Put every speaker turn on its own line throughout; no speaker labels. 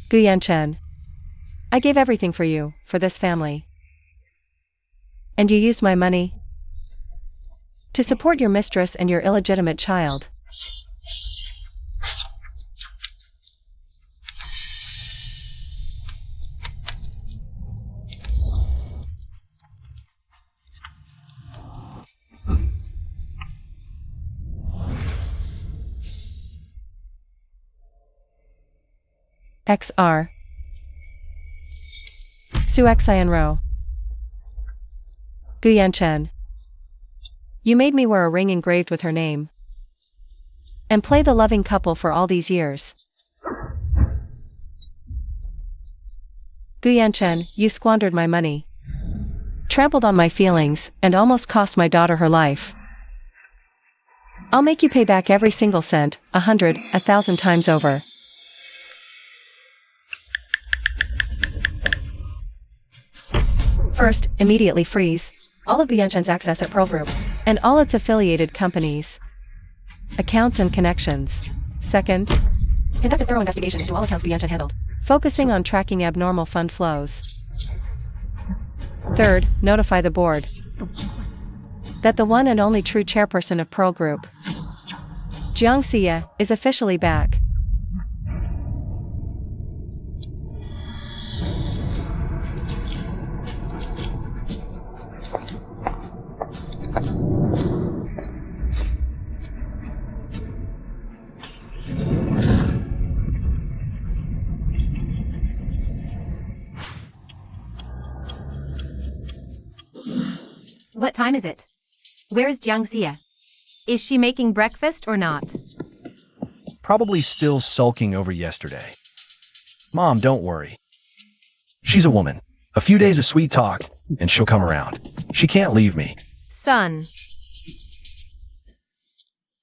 Gu Yanchen. I gave everything for you, for this family. And you used my money to support your mistress and your illegitimate child. XR Su Xian Ro Gu Yanchen. You made me wear a ring engraved with her name and play the loving couple for all these years. Gu Yanchen, you squandered my money, trampled on my feelings, and almost cost my daughter her life. I'll make you pay back every single cent, 100, 1,000 times over. First, immediately freeze all of Gu Yanchen's access at Pearl Group and all its affiliated companies, accounts and connections. Second, conduct a thorough investigation into all accounts Gu Yanchen handled, focusing on tracking abnormal fund flows. Third, notify the board that the one and only true chairperson of Pearl Group, Jiang Xie, is officially back.
What time is it? Where is Jiang Xie? Is she making breakfast or not?
Probably still sulking over yesterday. Mom, don't worry. She's a woman. A few days of sweet talk, and she'll come around. She can't leave me.
Son.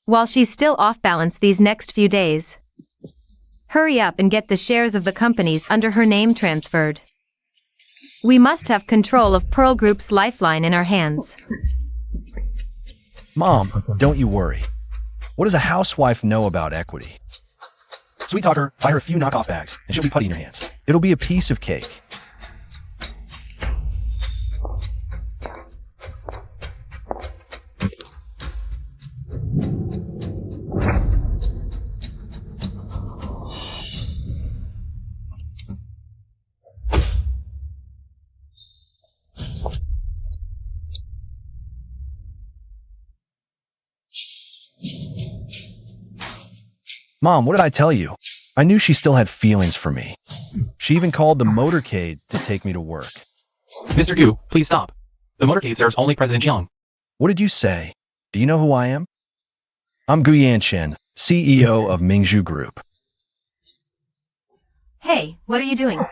While she's still off balance these next few days, hurry up and get the shares of the companies under her name transferred. We must have control of Pearl Group's lifeline in our hands.
Mom, don't you worry. What does a housewife know about equity? Sweet talk her, buy her a few knockoff bags, and she'll be putty in your hands. It'll be a piece of cake. Mom, what did I tell you? I knew she still had feelings for me. She even called the motorcade to take me to work.
Mr. Gu, please stop. The motorcade serves only President Jiang.
What did you say? Do you know who I am? I'm Gu Yanchen, CEO of Mingzhu Group.
Hey, what are you doing?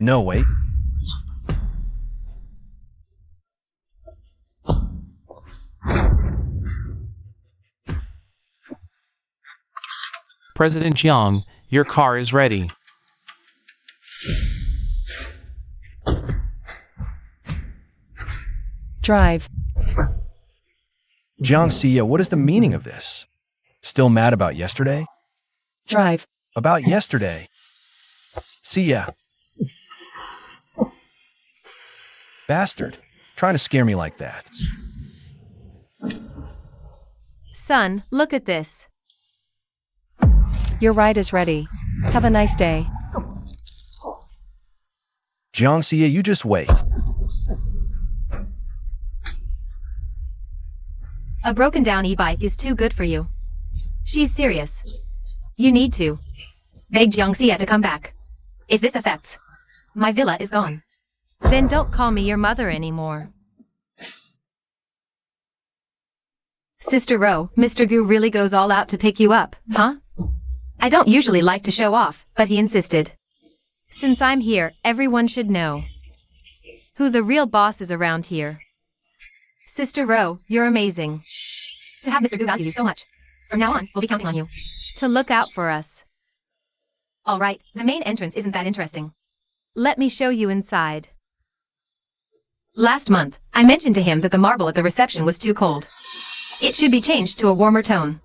No, wait.
President Jiang, your car is ready.
Drive.
Jiang Xie, what is the meaning of this? Still mad about yesterday?
Drive.
About yesterday. Xie. Bastard. Trying to scare me like that.
Son, look at this.
Your ride is ready. Have a nice day.
Jiang Xie, you just wait.
A broken down e-bike is too good for you. She's serious. You need to beg Jiang Xie to come back. If this affects, my villa is gone. Then don't call me your mother anymore. Sister Ro, Mr. Gu really goes all out to pick you up, huh? I don't usually like to show off, but he insisted. Since I'm here, everyone should know who the real boss is around here. Sister Ro, you're amazing. To have Mr. Gu value you so much. From now on, we'll be counting on you to look out for us. Alright, the main entrance isn't that interesting. Let me show you inside. Last month, I mentioned to him that the marble at the reception was too cold. It should be changed to a warmer tone.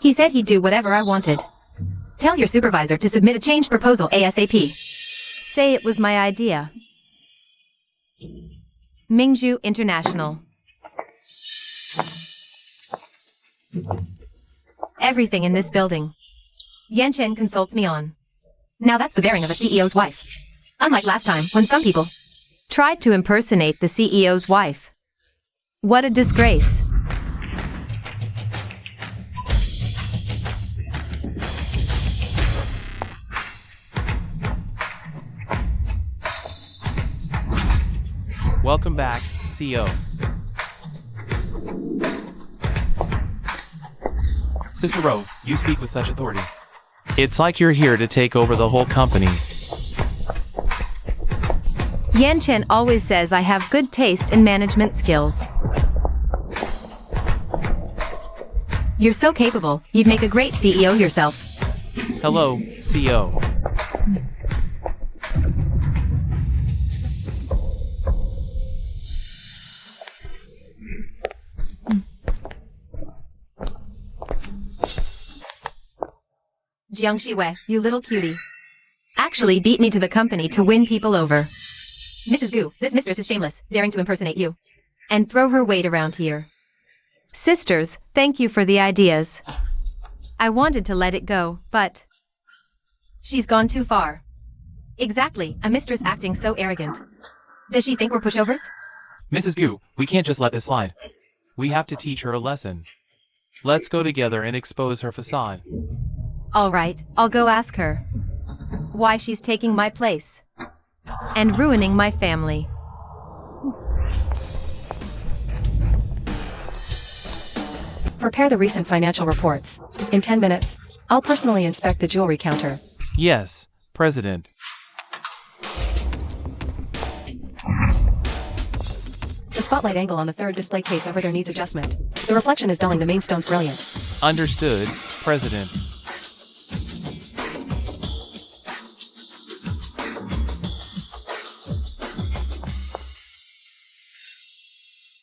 He said he'd do whatever I wanted Tell your supervisor to submit a change proposal ASAP. Say it was my idea. Mingzhu International. Everything in this building, Yanchen consults me on. Now that's the bearing of a CEO's wife. Unlike last time, when some people tried to impersonate the CEO's wife. What a disgrace.
Welcome back, CEO. Sister Ro, you speak with such authority. It's like you're here to take over the whole company.
Yanchen always says I have good taste and management skills. You're so capable, you'd make a great CEO yourself.
Hello, CEO.
Jiangxiwei, you little cutie. Actually beat me to the company to win people over. Mrs. Gu, this mistress is shameless, daring to impersonate you. And throw her weight around here. Sisters, thank you for the ideas. I wanted to let it go, but she's gone too far. Exactly, a mistress acting so arrogant. Does she think we're pushovers?
Mrs. Gu, we can't just let this slide. We have to teach her a lesson. Let's go together and expose her facade.
All right, I'll go ask her why she's taking my place and ruining my family.
Prepare the recent financial reports. In 10 minutes, I'll personally inspect the jewelry counter.
Yes, President.
The spotlight angle on the third display case over there needs adjustment. The reflection is dulling the main stone's brilliance.
Understood, President.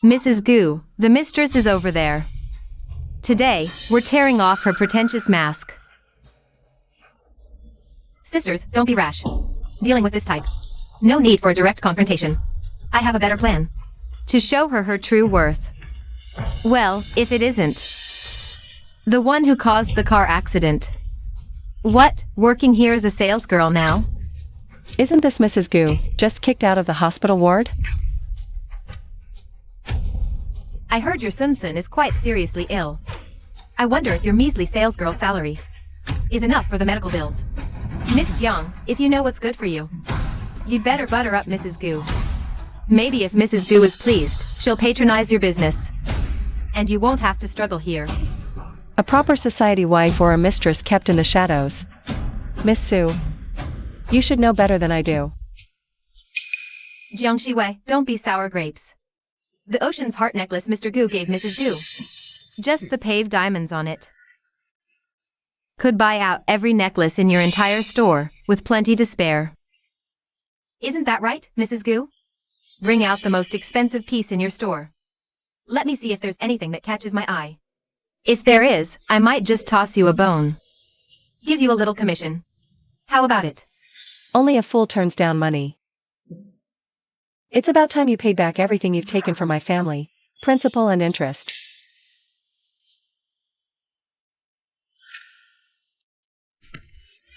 Mrs. Gu, the mistress is over there. Today, we're tearing off her pretentious mask. Sisters, don't be rash. Dealing with this type. No need for a direct confrontation. I have a better plan. To show her her true worth. Well, if it isn't. The one who caused the car accident. What, working here as a salesgirl now?
Isn't this Mrs. Gu, just kicked out of the hospital ward?
I heard your Sun is quite seriously ill. I wonder if your measly salesgirl salary is enough for the medical bills. Miss Jiang, if you know what's good for you, you'd better butter up Mrs. Gu. Maybe if Mrs. Gu is pleased, she'll patronize your business. And you won't have to struggle here.
A proper society wife or a mistress kept in the shadows. Miss Su, you should know better than I do.
Jiangxiwei, don't be sour grapes. The ocean's heart necklace Mr. Gu gave Mrs. Gu. Just the paved diamonds on it. Could buy out every necklace in your entire store, with plenty to spare. Isn't that right, Mrs. Gu? Bring out the most expensive piece in your store. Let me see if there's anything that catches my eye. If there is, I might just toss you a bone. Give you a little commission. How about it?
Only a fool turns down money. It's about time you paid back everything you've taken from my family, principal and interest.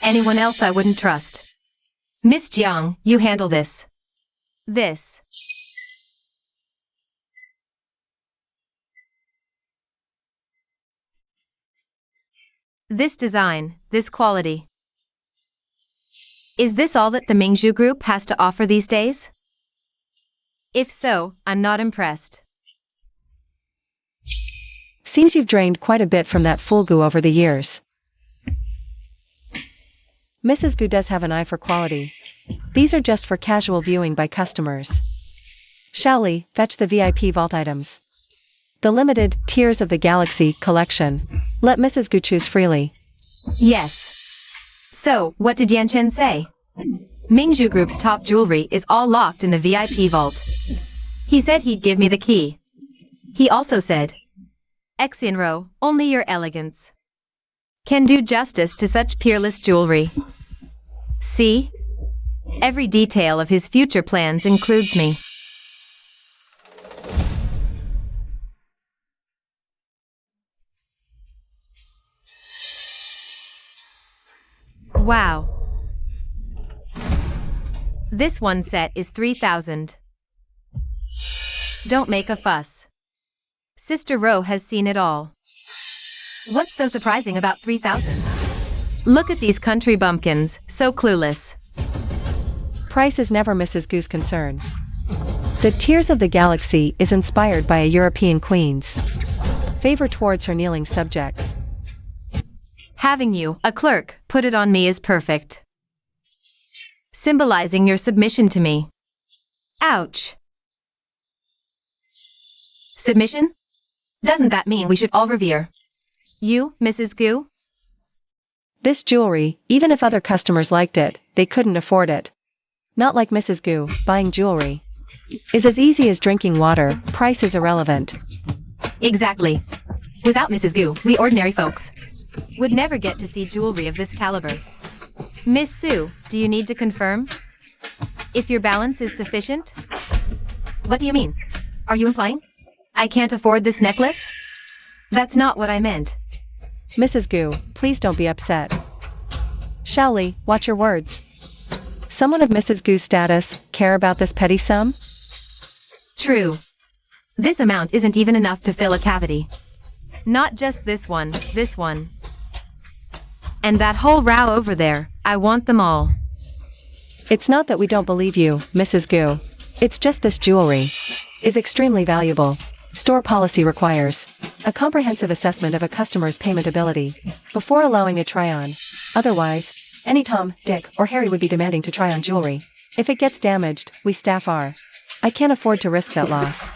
Anyone else I wouldn't trust. Miss Jiang, you handle this. This. This design, this quality. Is this all that the Mingzhu Group has to offer these days? If so, I'm not impressed.
Seems you've drained quite a bit from that fool Gu over the years. Mrs. Gu does have an eye for quality. These are just for casual viewing by customers. Shaoli, fetch the VIP vault items. The limited Tears of the Galaxy collection. Let Mrs. Gu choose freely.
Yes. So, what did Yanchen say? Mingzhu Group's top jewelry is all locked in the VIP vault. He said he'd give me the key. He also said, Xianro, only your elegance. can do justice to such peerless jewelry. See? Every detail of his future plans includes me. Wow. This one set is 3,000. Don't make a fuss. Sister Ro has seen it all. What's so surprising about 3,000? Look at these country bumpkins, so clueless.
Price is never Mrs. Gu's concern. The Tears of the Galaxy is inspired by a European queen's favor towards her kneeling subjects.
Having you, a clerk, put it on me is perfect. Symbolizing your submission to me. Ouch. Submission? Doesn't that mean we should all revere you, Mrs. Gu?
This jewelry, even if other customers liked it, they couldn't afford it. Not like Mrs. Gu, buying jewelry is as easy as drinking water, price is irrelevant.
Exactly. Without Mrs. Gu, we ordinary folks would never get to see jewelry of this caliber. Miss Sue, do you need to confirm if your balance is sufficient? What do you mean? Are you implying I can't afford this necklace? That's not what I meant.
Mrs. Gu, please don't be upset. Shaoli, watch your words. Someone of Mrs. Gu's status care about this petty sum?
True. This amount isn't even enough to fill a cavity. Not just this one. And that whole row over there, I want them all.
It's not that we don't believe you, Mrs. Gu. It's just this jewelry is extremely valuable. Store policy requires a comprehensive assessment of a customer's payment ability before allowing a try-on. Otherwise, any Tom, Dick, or Harry would be demanding to try on jewelry. If it gets damaged, we staff are. I can't afford to risk that loss.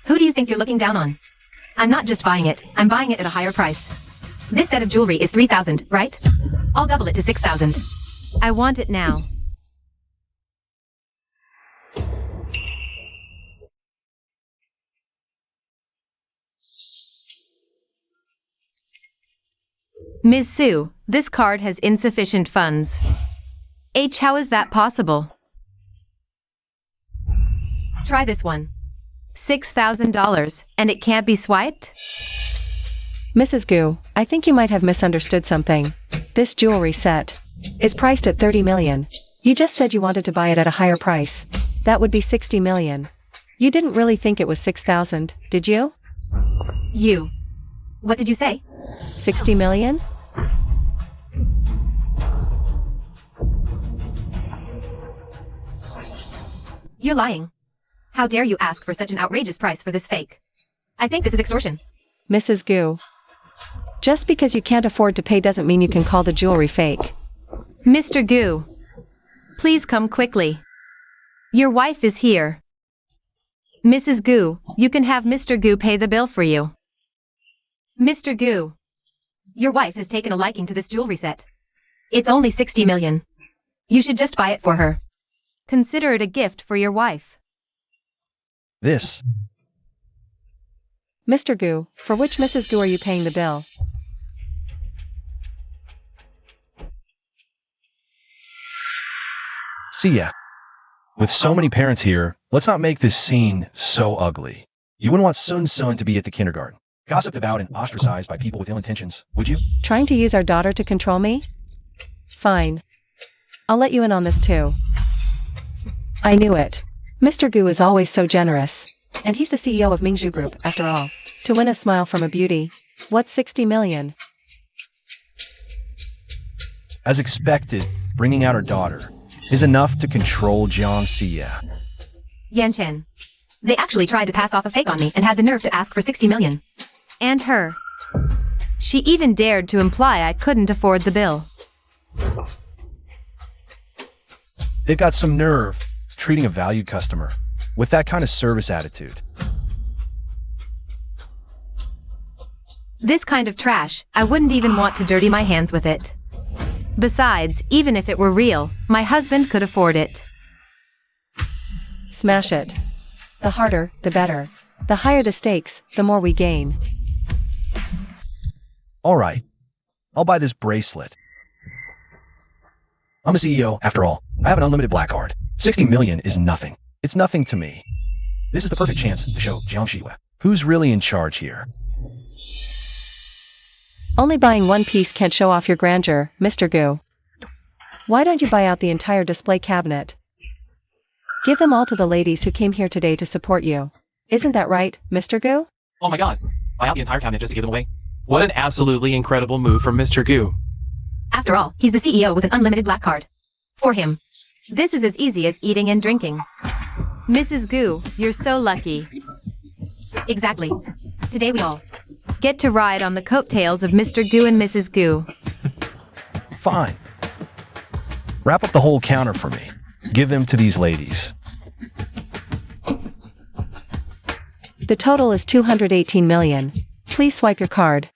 Who do you think you're looking down on? I'm not just buying it, I'm buying it at a higher price. This set of jewelry is 3,000, right? I'll double it to 6,000. I want it now. Ms. Sue, this card has insufficient funds. H, how is that possible? Try this one. $6,000, and it can't be swiped?
Mrs. Gu, I think you might have misunderstood something. This jewelry set is priced at 30 million. You just said you wanted to buy it at a higher price. That would be 60 million. You didn't really think it was 6,000, did you?
You. What did you say?
60 million?
You're lying. How dare you ask for such an outrageous price for this fake? I think this is extortion.
Mrs. Gu, just because you can't afford to pay doesn't mean you can call the jewelry fake.
Mr. Gu, please come quickly. Your wife is here. Mrs. Gu, you can have Mr. Gu pay the bill for you. Mr. Gu, your wife has taken a liking to this jewelry set. It's only 60 million. You should just buy it for her. Consider it a gift for your wife.
This.
Mr. Gu, for which Mrs. Gu are you paying the bill?
See ya. With so many parents here, let's not make this scene so ugly. You wouldn't want Sun to be at the kindergarten, gossiped about and ostracized by people with ill intentions, would you?
Trying to use our daughter to control me? Fine. I'll let you in on this too. I knew it. Mr. Gu is always so generous. And he's the CEO of Mingzhu Group, after all. To win a smile from a beauty. What's 60 million?
As expected, bringing out her daughter is enough to control Jiang Xia.
Yan Chen. They actually tried to pass off a fake on me and had the nerve to ask for 60 million. And her. She even dared to imply I couldn't afford the bill.
They've got some nerve, treating a valued customer with that kind of service attitude.
This kind of trash, I wouldn't even want to dirty my hands with it. Besides, even if it were real, my husband could afford it.
Smash it. The harder, the better. The higher the stakes, the more we gain.
All right. I'll buy this bracelet. I'm a CEO, after all. I have an unlimited black card. 60 million is nothing. It's nothing to me. This is the perfect chance to show Jiang Shiwei who's really in charge here.
Only buying one piece can't show off your grandeur, Mr. Gu. Why don't you buy out the entire display cabinet? Give them all to the ladies who came here today to support you. Isn't that right, Mr. Gu?
Oh my god. Buy out the entire cabinet just to give them away? What an absolutely incredible move from Mr. Gu.
After all, he's the CEO with an unlimited black card. For him, this is as easy as eating and drinking. Mrs. Gu, you're so lucky. Exactly. Today we all get to ride on the coattails of Mr. Gu and Mrs. Gu.
Fine. Wrap up the whole counter for me. Give them to these ladies.
The total is 218 million. Please swipe your card.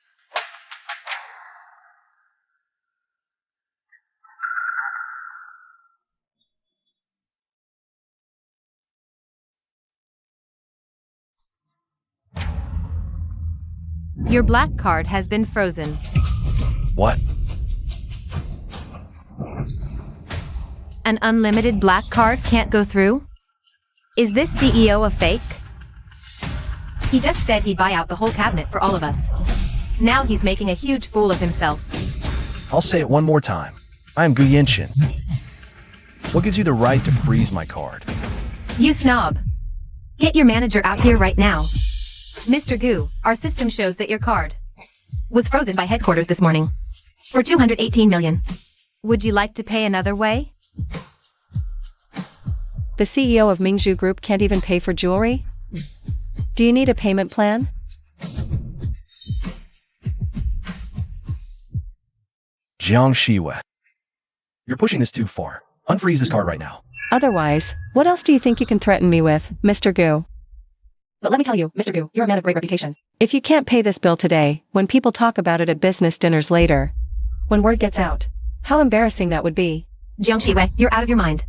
Your black card has been frozen.
What?
An unlimited black card can't go through? Is this CEO a fake? He just said he'd buy out the whole cabinet for all of us. Now he's making a huge fool of himself.
I'll say it one more time. I am Gu Yanchen. What gives you the right to freeze my card?
You snob. Get your manager out here right now. Mr. Gu, our system shows that your card was frozen by headquarters this morning for 218 million. Would you like to pay another way?
The CEO of Mingzhu Group can't even pay for jewelry? Do you need a payment plan?
Jiang Shiwei. You're pushing this too far. Unfreeze this card right now.
Otherwise, what else do you think you can threaten me with, Mr. Gu? But let me tell you, Mr. Gu, you're a man of great reputation. If you can't pay this bill today, when people talk about it at business dinners later, when word gets out, how embarrassing that would be.
Jiang Shiwei, you're out of your mind.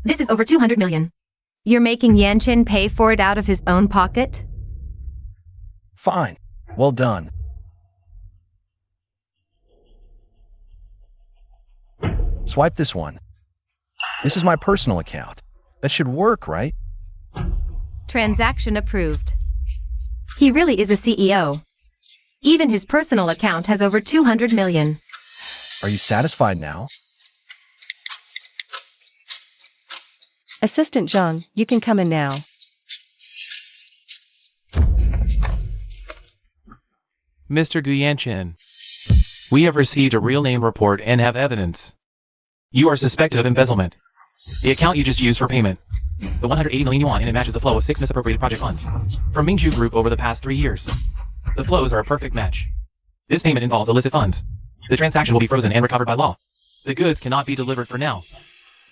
This is over 200 million. You're making Yanchen pay for it out of his own pocket?
Fine. Well done. Swipe this one. This is my personal account. That should work, right?
Transaction approved. He really is a CEO. Even his personal account has over 200 million.
Are you satisfied now?
Assistant Zhang, you can come in now.
Mr. Gu Yanchen, we have received a real name report and have evidence. You are suspected of embezzlement. The account you just used for payment, the 180 million yuan, and it matches the flow of 6 misappropriated project funds from Mingzhu Group over the past 3 years. The flows are a perfect match. This payment involves illicit funds. The transaction will be frozen and recovered by law. The goods cannot be delivered for now.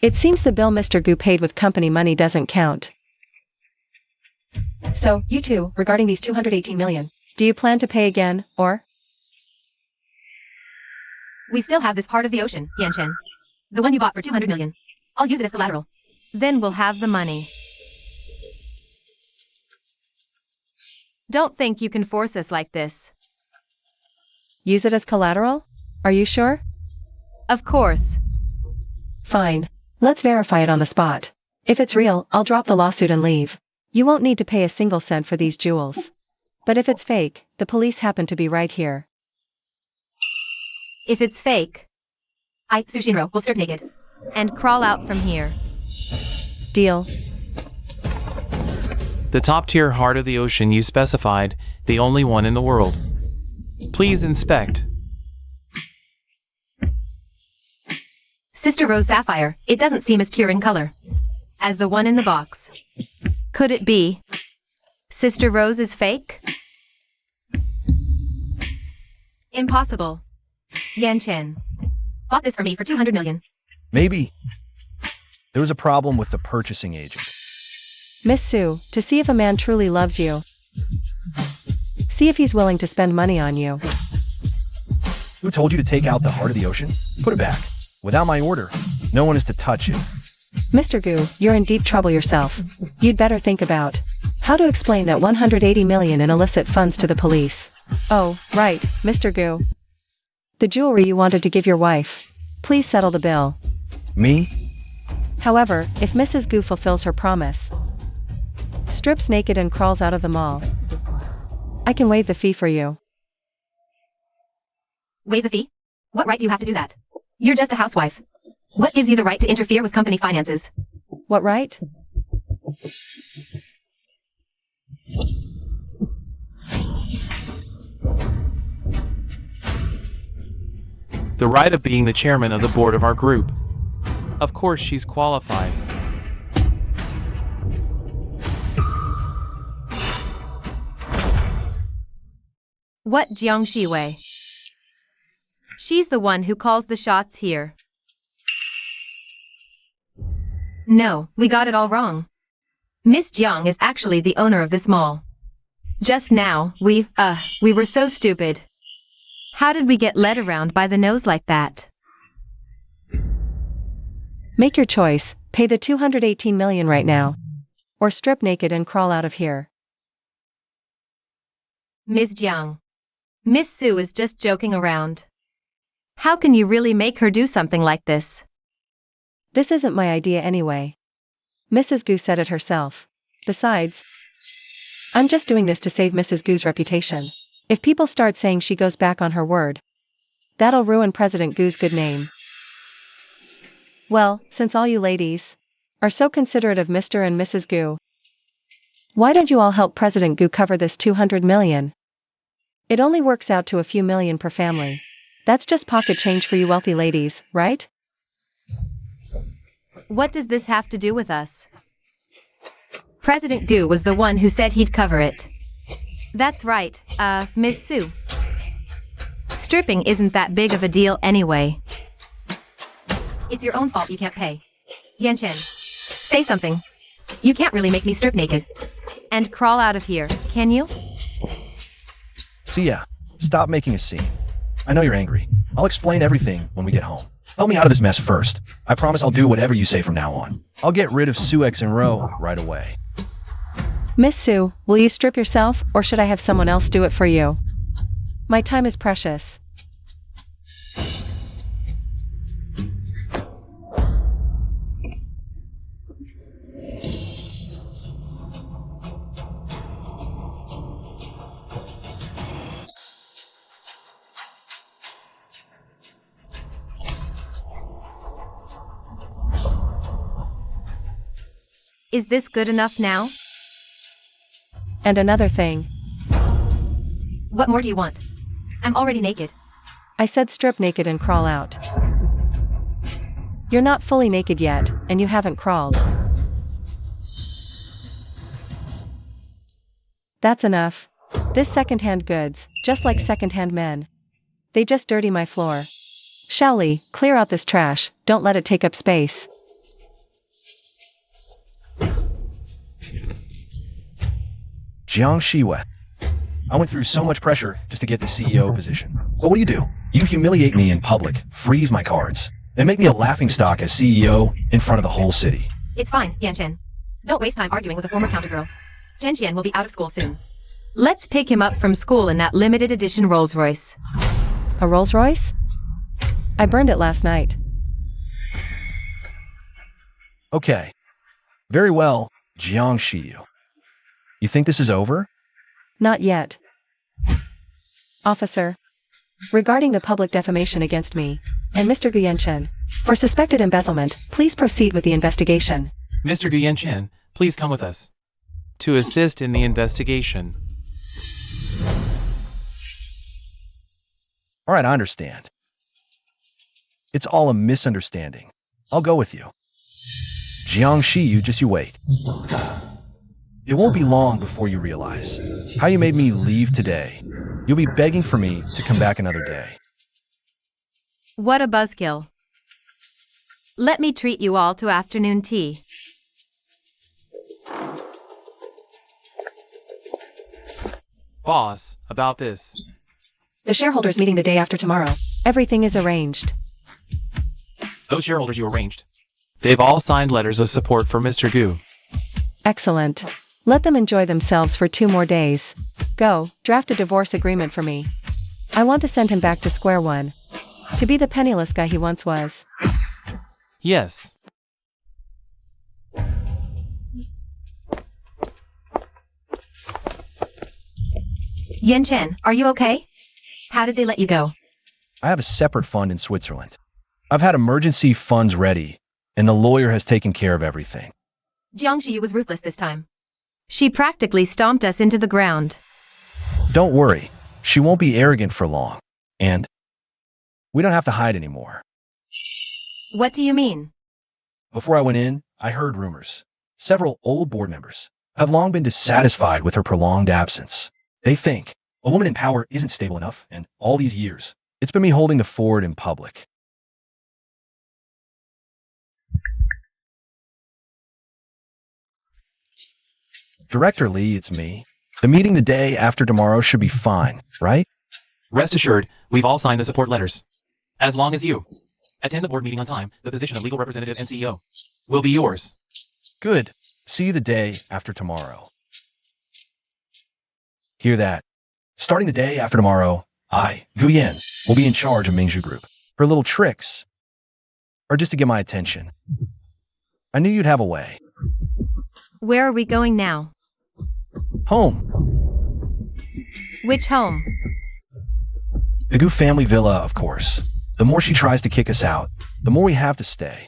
It seems the bill Mr. Gu paid with company money doesn't count. So, you two, regarding these 218 million, do you plan to pay again, or?
We still have this part of the ocean, Yanchen. The one you bought for 200 million. I'll use it as collateral. Then we'll have the money. Don't think you can force us like this.
Use it as collateral? Are you sure?
Of course.
Fine. Let's verify it on the spot. If it's real, I'll drop the lawsuit and leave. You won't need to pay a single cent for these jewels. But if it's fake, the police happen to be right here.
If it's fake, I, Sushinro, will strip naked and crawl out from here.
Deal.
The top-tier heart of the ocean you specified, the only one in the world. Please inspect.
Sister Rose Sapphire, it doesn't seem as pure in color as the one in the box. Could it be Sister Rose is fake? Impossible. Yanchen bought this for me for 200 million.
Maybe. There was a problem with the purchasing agent.
Miss Sue, to see if a man truly loves you. See if he's willing to spend money on you.
Who told you to take out the heart of the ocean? Put it back. Without my order, no one is to touch it.
Mr. Gu, you're in deep trouble yourself. You'd better think about how to explain that 180 million in illicit funds to the police. Oh, right, Mr. Gu. The jewelry you wanted to give your wife. Please settle the bill.
Me?
However, if Mrs. Gu fulfills her promise, strips naked and crawls out of the mall, I can waive the fee for you.
Waive the fee? What right do you have to do that? You're just a housewife. What gives you the right to interfere with company finances?
What right?
The right of being the chairman of the board of our group. Of course she's qualified.
What Jiang Shiwei? She's the one who calls the shots here. No, we got it all wrong. Miss Jiang is actually the owner of this mall. Just now, we were so stupid. How did we get led around by the nose like that?
Make your choice, pay the 218 million right now. Or strip naked and crawl out of here.
Ms. Jiang. Miss Su is just joking around. How can you really make her do something like this?
This isn't my idea anyway. Mrs. Gu said it herself. Besides, I'm just doing this to save Mrs. Gu's reputation. If people start saying she goes back on her word, that'll ruin President Gu's good name. Well, since all you ladies are so considerate of Mr. and Mrs. Gu, why don't you all help President Gu cover this 200 million? It only works out to a few million per family. That's just pocket change for you wealthy ladies, right?
What does this have to do with us? President Gu was the one who said he'd cover it. That's right, Miss Su. Stripping isn't that big of a deal anyway. It's your own fault you can't pay. Yan Chen, say something. You can't really make me strip naked and crawl out of here, can you?
Sia, stop making a scene. I know you're angry. I'll explain everything when we get home. Help me out of this mess first. I promise I'll do whatever you say from now on. I'll get rid of Suex and Ro right away.
Miss Su, will you strip yourself, or should I have someone else do it for you? My time is precious.
Is this good enough now?
And another thing.
What more do you want? I'm already naked.
I said strip naked and crawl out. You're not fully naked yet, and you haven't crawled. That's enough. This second-hand goods, just like second-hand men. They just dirty my floor. Shaoli, clear out this trash, don't let it take up space.
Jiang Shiwei. I went through so much pressure just to get the CEO position. But what do? You humiliate me in public, freeze my cards, and make me a laughingstock as CEO in front of the whole city.
It's fine, Yan Chen. Don't waste time arguing with a former countergirl. Chen Qian will be out of school soon. Let's pick him up from school in that limited edition Rolls Royce.
A Rolls Royce? I burned it last night.
Okay. Very well, Jiang Shiyu. You think this is over?
Not yet. Officer. Regarding the public defamation against me, and Mr. Gu Yanchen, for suspected embezzlement, please proceed with the investigation.
Mr. Gu Yanchen, please come with us to assist in the investigation.
All right, I understand. It's all a misunderstanding. I'll go with you. Jiang Shiyu, just you wait. It won't be long before you realize how you made me leave today. You'll be begging for me to come back another day.
What a buzzkill. Let me treat you all to afternoon tea.
Boss, about this.
The shareholders meeting the day after tomorrow. Everything is arranged.
Those shareholders you arranged. They've all signed letters of support for Mr. Gu.
Excellent. Let them enjoy themselves for 2 more days. Go, draft a divorce agreement for me. I want to send him back to square one. To be the penniless guy he once was.
Yes.
Yan Chen, are you okay? How did they let you go?
I have a separate fund in Switzerland. I've had emergency funds ready, and the lawyer has taken care of everything.
Jiangshi was ruthless this time. She practically stomped us into the ground.
Don't worry, she won't be arrogant for long. And we don't have to hide anymore.
What do you mean?
Before I went in, I heard rumors. Several old board members have long been dissatisfied with her prolonged absence. They think a woman in power isn't stable enough, and all these years, it's been me holding the fort in public. Director Lee, it's me. The meeting the day after tomorrow should be fine, right?
Rest assured, we've all signed the support letters. As long as you attend the board meeting on time, the position of legal representative and CEO will be yours.
Good. See you the day after tomorrow. Hear that? Starting the day after tomorrow, I, Guyen, will be in charge of Mingzhu Group. Her little tricks are just to get my attention. I knew you'd have a way.
Where are we going now?
Home.
Which home?
The Gu family villa, of course. The more she tries to kick us out, the more we have to stay.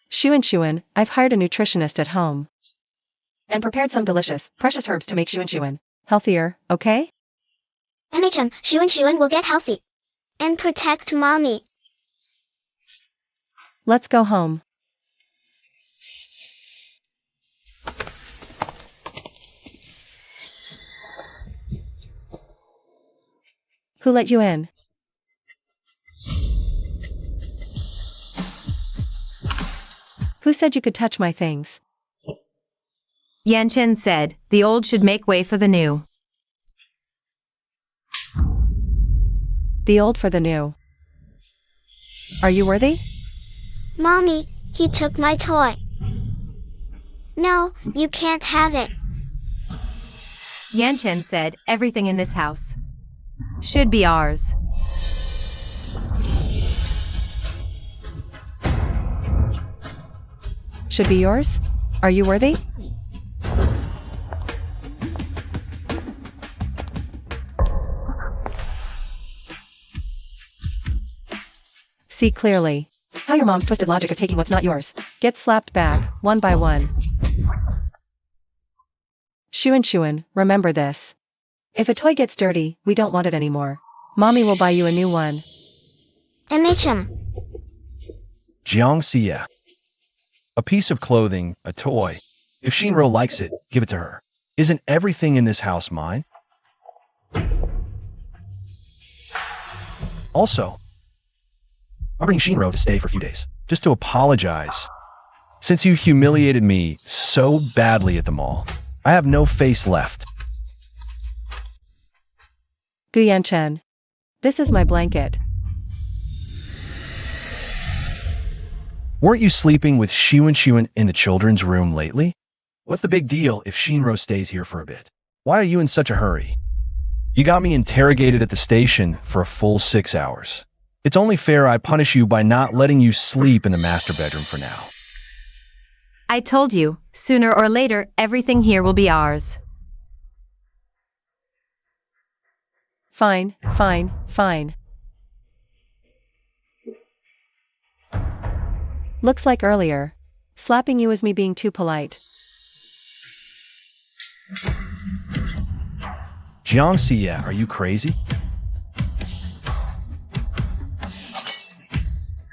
Shuen, I've hired a nutritionist at home. And prepared some delicious, precious herbs to make Shuen healthier, okay?
MHM, Shuen will get healthy. And protect mommy.
Let's go home. Who let you in? Who said you could touch my things?
Yan Chen said, the old should make way for the new.
The old for the new. Are you worthy?
Mommy, he took my toy. No, you can't have it.
Yan Chen said, everything in this house should be ours.
Should be yours? Are you worthy? See clearly how your mom's twisted logic of taking what's not yours gets slapped back, one by one. Shuen, remember this. If a toy gets dirty, we don't want it anymore. Mommy will buy you a new one.
MHM.
Jiang Xie. A piece of clothing, a toy. If Shinro likes it, give it to her. Isn't everything in this house mine? Also, I'll bring Shinro to stay for a few days, just to apologize. Since you humiliated me so badly at the mall, I have no face left.
Guyan Chen. This is my blanket.
Weren't you sleeping with Shuen in the children's room lately? What's the big deal if Shinro stays here for a bit? Why are you in such a hurry? You got me interrogated at the station for a full 6 hours. It's only fair I punish you by not letting you sleep in the master bedroom for now.
I told you, sooner or later, everything here will be ours.
Fine. Looks like earlier. Slapping you was me being too polite.
Jiang Xie, are you crazy?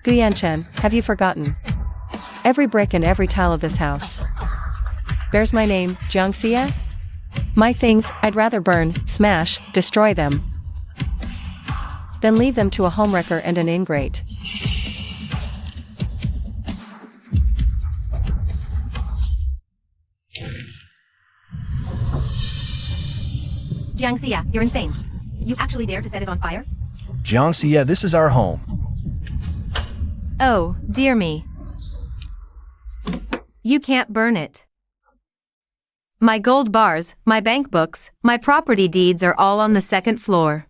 Guyan Chen, have you forgotten? Every brick and every tile of this house bears my name, Jiang Xie? My things, I'd rather burn, smash, destroy them, than leave them to a homewrecker and an ingrate.
Jiang Xie, you're insane. You actually dare to set it on fire?
Jiang Xie, this is our home.
Oh, dear me. You can't burn it. My gold bars, my bank books, my property deeds are all on the second floor.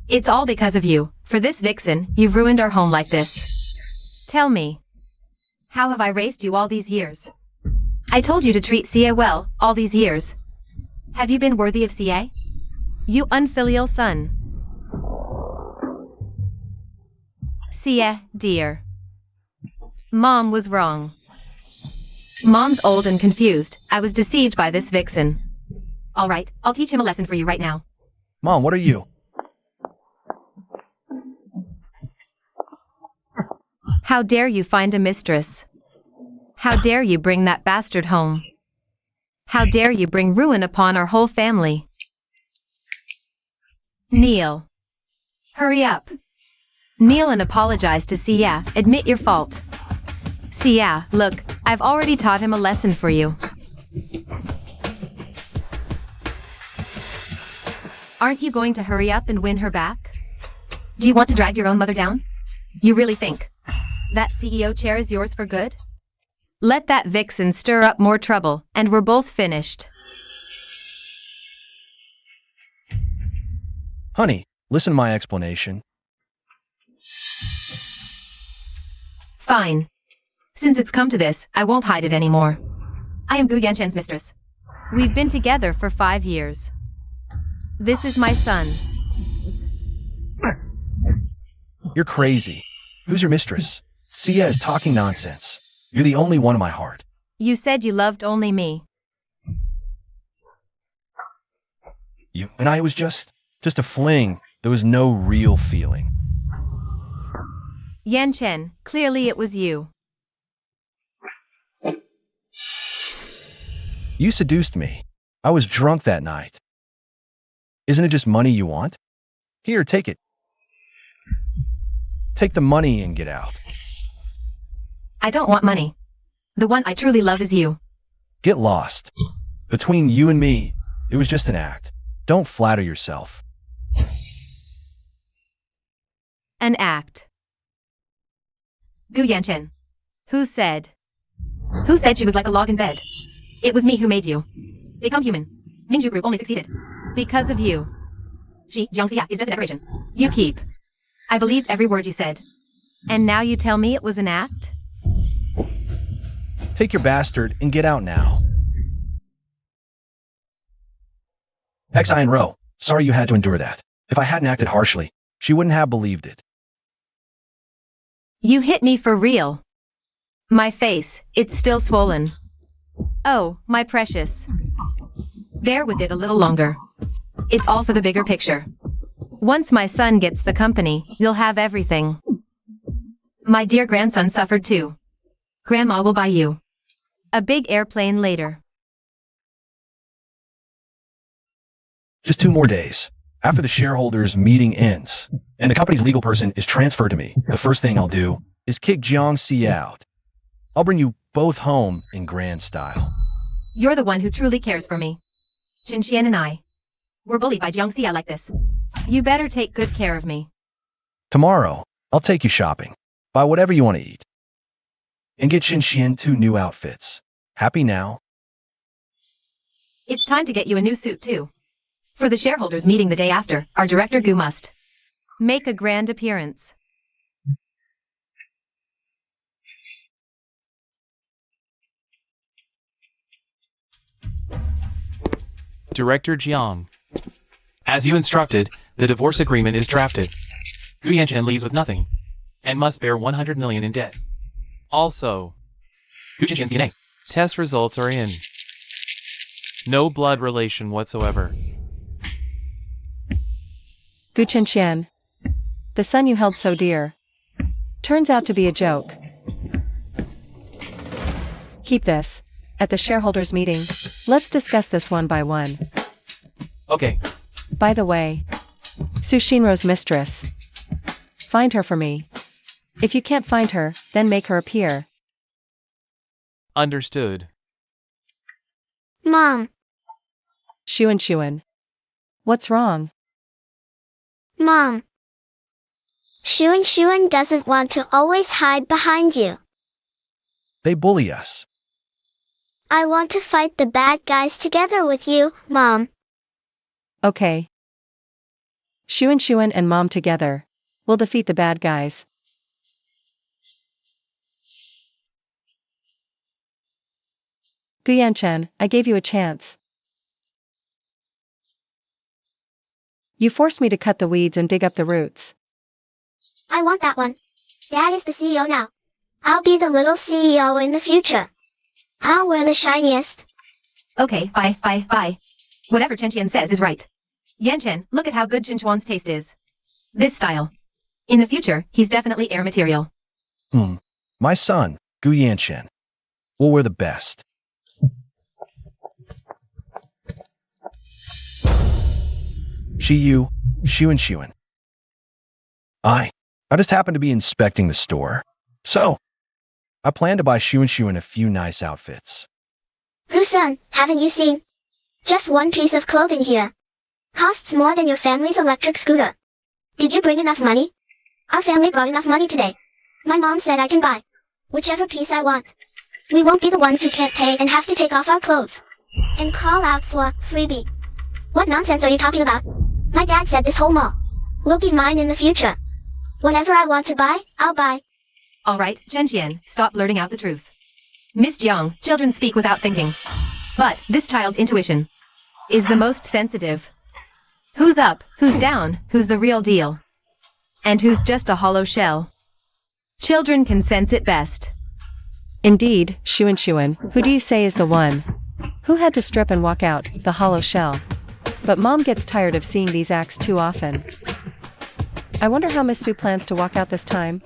It's all because of you. For this vixen, you've ruined our home like this. Tell me, how have I raised you all these years? I told you to treat Sia well, all these years. Have you been worthy of Sia? You unfilial son. Sia, dear. Mom was wrong. Mom's old and confused. I was deceived by this vixen. All right, I'll teach him a lesson for you right now.
Mom, what are you?
How dare you find a mistress? How dare you bring that bastard home? How dare you bring ruin upon our whole family? Kneel. Hurry up. Kneel and apologize to Sia. Admit your fault. Sia, look, I've already taught him a lesson for you. Aren't you going to hurry up and win her back? Do you want to drag your own mother down? You really think that CEO chair is yours for good? Let that vixen stir up more trouble, and we're both finished.
Honey, listen to my explanation.
Fine. Since it's come to this, I won't hide it anymore. I am Gu Yanchen's mistress. We've been together for 5 years. This is my son.
You're crazy. Who's your mistress? Sia is talking nonsense. You're the only one in my heart.
You said you loved only me.
You and I was just a fling. There was no real feeling.
Yanchen, clearly it was you.
You seduced me. I was drunk that night. Isn't it just money you want? Here, take it. Take the money and get out.
I don't want money. The one I truly love is you.
Get lost. Between you and me, it was just an act. Don't flatter yourself.
An act. Gu Yanchen. Who said? Who said she was like a log in bed? It was me who made you. Become human. Minju group only succeeded because of you. She, Jiangxia, is just a decoration. You keep. I believed every word you said. And now you tell me it was an act?
Take your bastard and get out now. Xi and Ro, sorry you had to endure that. If I hadn't acted harshly, she wouldn't have believed it.
You hit me for real. My face, it's still swollen. Oh, my precious. Bear with it a little longer. It's all for the bigger picture. Once my son gets the company, you'll have everything. My dear grandson suffered too. Grandma will buy you a big airplane later.
Just 2 more days. After the shareholders' meeting ends, and the company's legal person is transferred to me, the first thing I'll do is kick Jiangxi out. I'll bring you both home in grand style.
You're the one who truly cares for me. Xinxian and I. We're bullied by Jiangxia like this. You better take good care of me.
Tomorrow, I'll take you shopping. Buy whatever you want to eat. And get Xinxian 2 new outfits. Happy now?
It's time to get you a new suit too. For the shareholders meeting the day after, our director Gu must make a grand appearance.
Director Jiang. As you instructed, the divorce agreement is drafted. Gu Yanchen leaves with nothing, and must bear 100 million in debt. Also, Gu Yanchen DNA test results are in. No blood relation whatsoever.
Gu Qianqian, the son you held so dear, turns out to be a joke. Keep this. At the shareholders' meeting, let's discuss this one by one.
Okay.
By the way, Su Shinro's mistress. Find her for me. If you can't find her, then make her appear.
Understood.
Mom,
Shuan. What's wrong?
Mom. Shuan doesn't want to always hide behind you.
They bully us.
I want to fight the bad guys together with you, Mom.
Okay. Shuan and Mom together. We'll defeat the bad guys. Guyanchen, I gave you a chance. You forced me to cut the weeds and dig up the roots.
I want that one. Dad is the CEO now. I'll be the little CEO in the future. I'll wear the shiniest.
Okay, bye. Whatever Chen says is right. Yanchen, look at how good Chinchuan's taste is. This style. In the future, he's definitely air material.
My son, Gu Yanchen, will wear the best. Shuan. I just happened to be inspecting the store. So, I plan to buy Shuan a few nice outfits.
Son, haven't you seen? Just one piece of clothing here. Costs more than your family's electric scooter. Did you bring enough money? Our family brought enough money today. My mom said I can buy whichever piece I want. We won't be the ones who can't pay and have to take off our clothes and crawl out for freebie. What nonsense are you talking about? My dad said this whole mall will be mine in the future. Whatever I want to buy, I'll buy.
Alright, Chen, stop blurting out the truth. Miss Jiang, children speak without thinking. But this child's intuition is the most sensitive. Who's up, who's down, who's the real deal, and who's just a hollow shell. Children can sense it best.
Indeed, Shuan, who do you say is the one who had to strip and walk out, the hollow shell? But Mom gets tired of seeing these acts too often. I wonder how Miss Sue plans to walk out this time.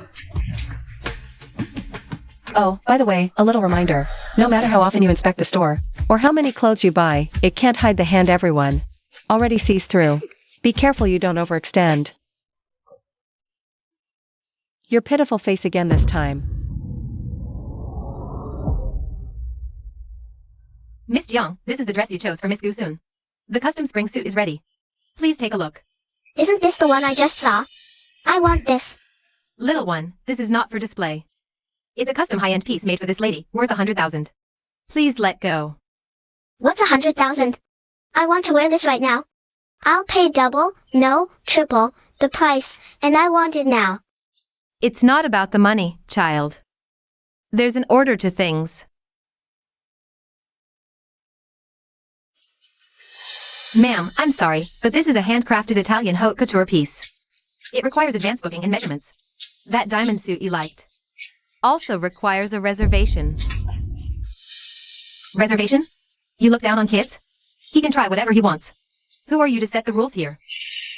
Oh, by the way, a little reminder. No matter how often you inspect the store, or how many clothes you buy, it can't hide the hand everyone already sees through. Be careful you don't overextend. Your pitiful face again this time.
Miss Jiang, this is the dress you chose for Miss Gu-sun. The custom spring suit is ready. Please take a look.
Isn't this the one I just saw? I want this.
Little one, this is not for display. It's a custom high-end piece made for this lady, worth 100,000. Please let go.
What's 100,000? I want to wear this right now. I'll pay double, no, triple, the price, and I want it now.
It's not about the money, child. There's an order to things. Ma'am, I'm sorry, but this is a handcrafted Italian haute couture piece. It requires advanced booking and measurements. That diamond suit you liked also requires a reservation. Reservation? You look down on kids? He can try whatever he wants. Who are you to set the rules here?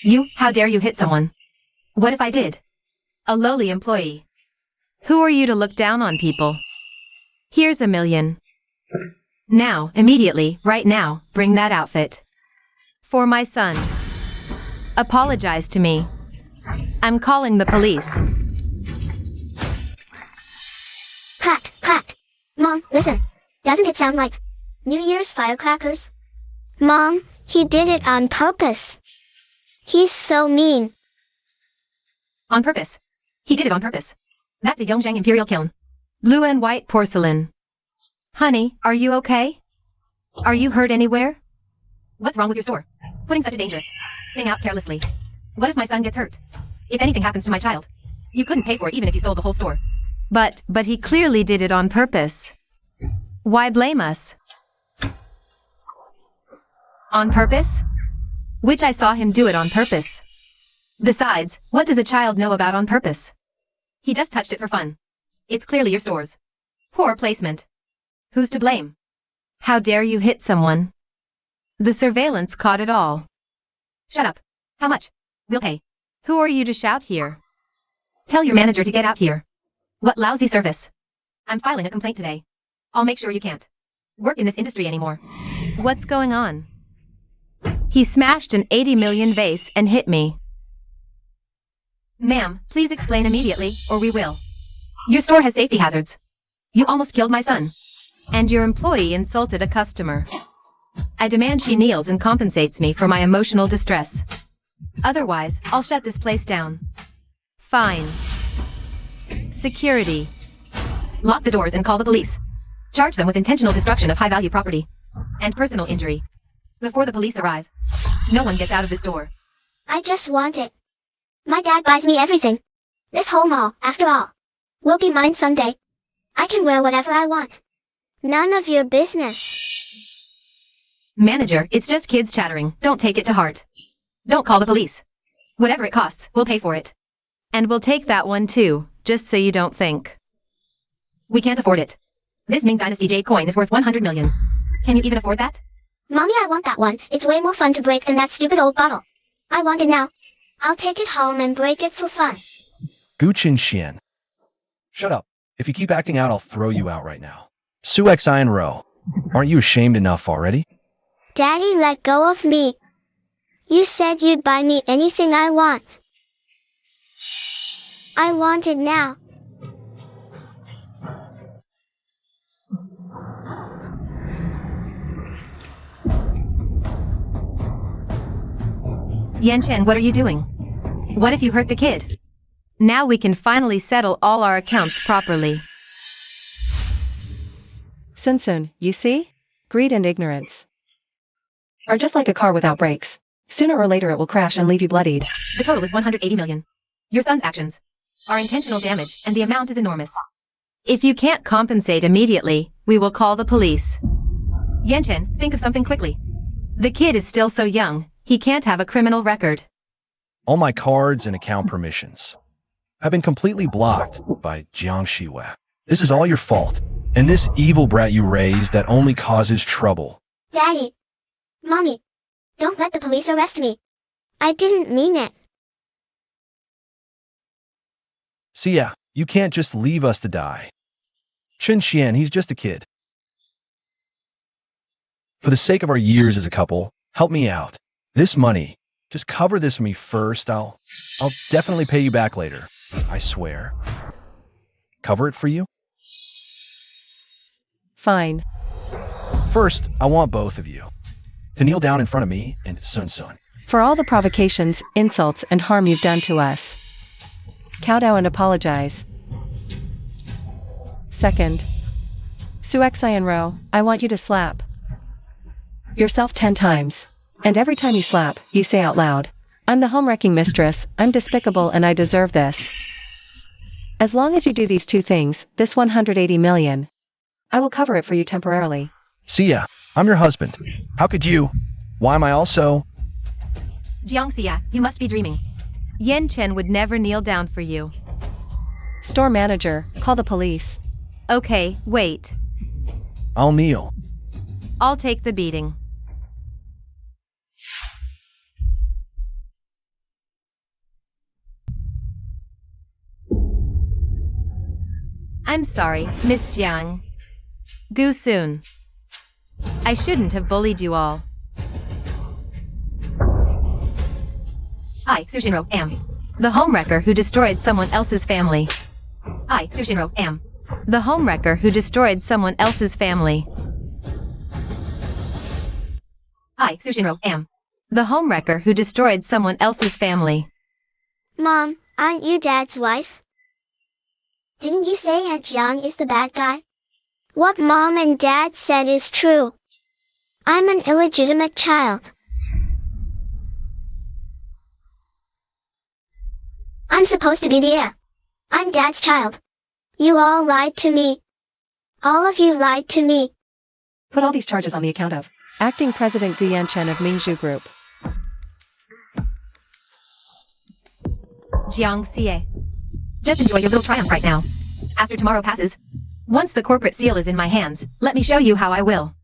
You, how dare you hit someone? What if I did? A lowly employee. Who are you to look down on people? Here's $1 million. Now, immediately, right now, bring that outfit. For my son. Apologize to me. I'm calling the police.
Cracked. Mom, listen. Doesn't it sound like New Year's firecrackers? Mom, he did it on purpose. He's so mean.
On purpose. He did it on purpose. That's a Yongzheng Imperial kiln. Blue and white porcelain. Honey, are you okay? Are you hurt anywhere? What's wrong with your store? Putting such a dangerous thing out carelessly. What if my son gets hurt? If anything happens to my child? You couldn't pay for it even if you sold the whole store. But he clearly did it on purpose. Why blame us? On purpose? Which I saw him do it on purpose. Besides, what does a child know about on purpose? He just touched it for fun. It's clearly your store's poor placement. Who's to blame? How dare you hit someone? The surveillance caught it all. Shut up. How much? We'll pay. Who are you to shout here? Tell your manager to get out here. What lousy service. I'm filing a complaint today. I'll make sure you can't work in this industry anymore. What's going on? He smashed an 80 million vase and hit me. Ma'am, please explain immediately, or we will. Your store has safety hazards. You almost killed my son. And your employee insulted a customer. I demand she kneels and compensates me for my emotional distress. Otherwise, I'll shut this place down. Fine. Security. Lock the doors and call the police. Charge them with intentional destruction of high-value property and personal injury. Before the police arrive, no one gets out of this door.
I just want it. My dad buys me everything. This whole mall, after all, will be mine someday. I can wear whatever I want. None of your business.
Manager, it's just kids chattering. Don't take it to heart. Don't call the police. Whatever it costs, we'll pay for it. And we'll take that one too, just so you don't think. We can't afford it. This Ming Dynasty Jade coin is worth 100 million. Can you even afford that?
Mommy, I want that one. It's way more fun to break than that stupid old bottle. I want it now. I'll take it home and break it for fun.
Gu Qin Xian. Shut up. If you keep acting out, I'll throw you out right now. Su Xi and Ro. Aren't you ashamed enough already?
Daddy, let go of me. You said you'd buy me anything I want. I want it now.
Yan Chen, what are you doing? What if you hurt the kid? Now we can finally settle all our accounts properly.
Sun Sun, you see? Greed and ignorance are just like a car without brakes. Sooner or later it will crash and leave you bloodied.
The total is 180 million. Your son's actions are intentional damage, and the amount is enormous. If you can't compensate immediately, we will call the police. Yan Chen, think of something quickly. The kid is still so young, he can't have a criminal record.
All my cards and account permissions have been completely blocked by Jiang Shiwei. This is all your fault, and this evil brat you raised that only causes trouble.
Daddy. Mommy. Don't let the police arrest me. I didn't mean it.
See ya, you can't just leave us to die. Chen Xian, he's just a kid. For the sake of our years as a couple, help me out. This money, just cover this for me first. I'll definitely pay you back later. I swear. Cover it for you?
Fine.
First, I want both of you to kneel down in front of me and Sun Sun.
For all the provocations, insults, and harm you've done to us. Kowtow and apologize. Second, Su Xi and Ro, I want you to slap yourself 10 times. And every time you slap, you say out loud, I'm the home-wrecking mistress, I'm despicable and I deserve this. As long as you do these two things, this 180 million, I will cover it for you temporarily.
See ya, I'm your husband. How could you? Why am I also?
Jiang Xia, you must be dreaming. Yan Chen would never kneel down for you.
Store manager, call the police.
Okay, wait.
I'll kneel.
I'll take the beating. I'm sorry, Miss Jiang. Gu Soon. I shouldn't have bullied you all. I, Su Shinro, am the homewrecker who destroyed someone else's family. I, Su Shinro, am the homewrecker who destroyed someone else's family. I, Su Shinro, am the homewrecker who destroyed someone else's family.
Mom, aren't you Dad's wife? Didn't you say Aunt Jiang is the bad guy? What Mom and Dad said is true. I'm an illegitimate child. I'm supposed to be the heir. I'm Dad's child. You all lied to me. All of you lied to me.
Put all these charges on the account of Acting President Gu Yanchen of Mingzhu Group.
Jiang Xie. Just enjoy your little triumph right now. After tomorrow passes, once the corporate seal is in my hands, let me show you how I will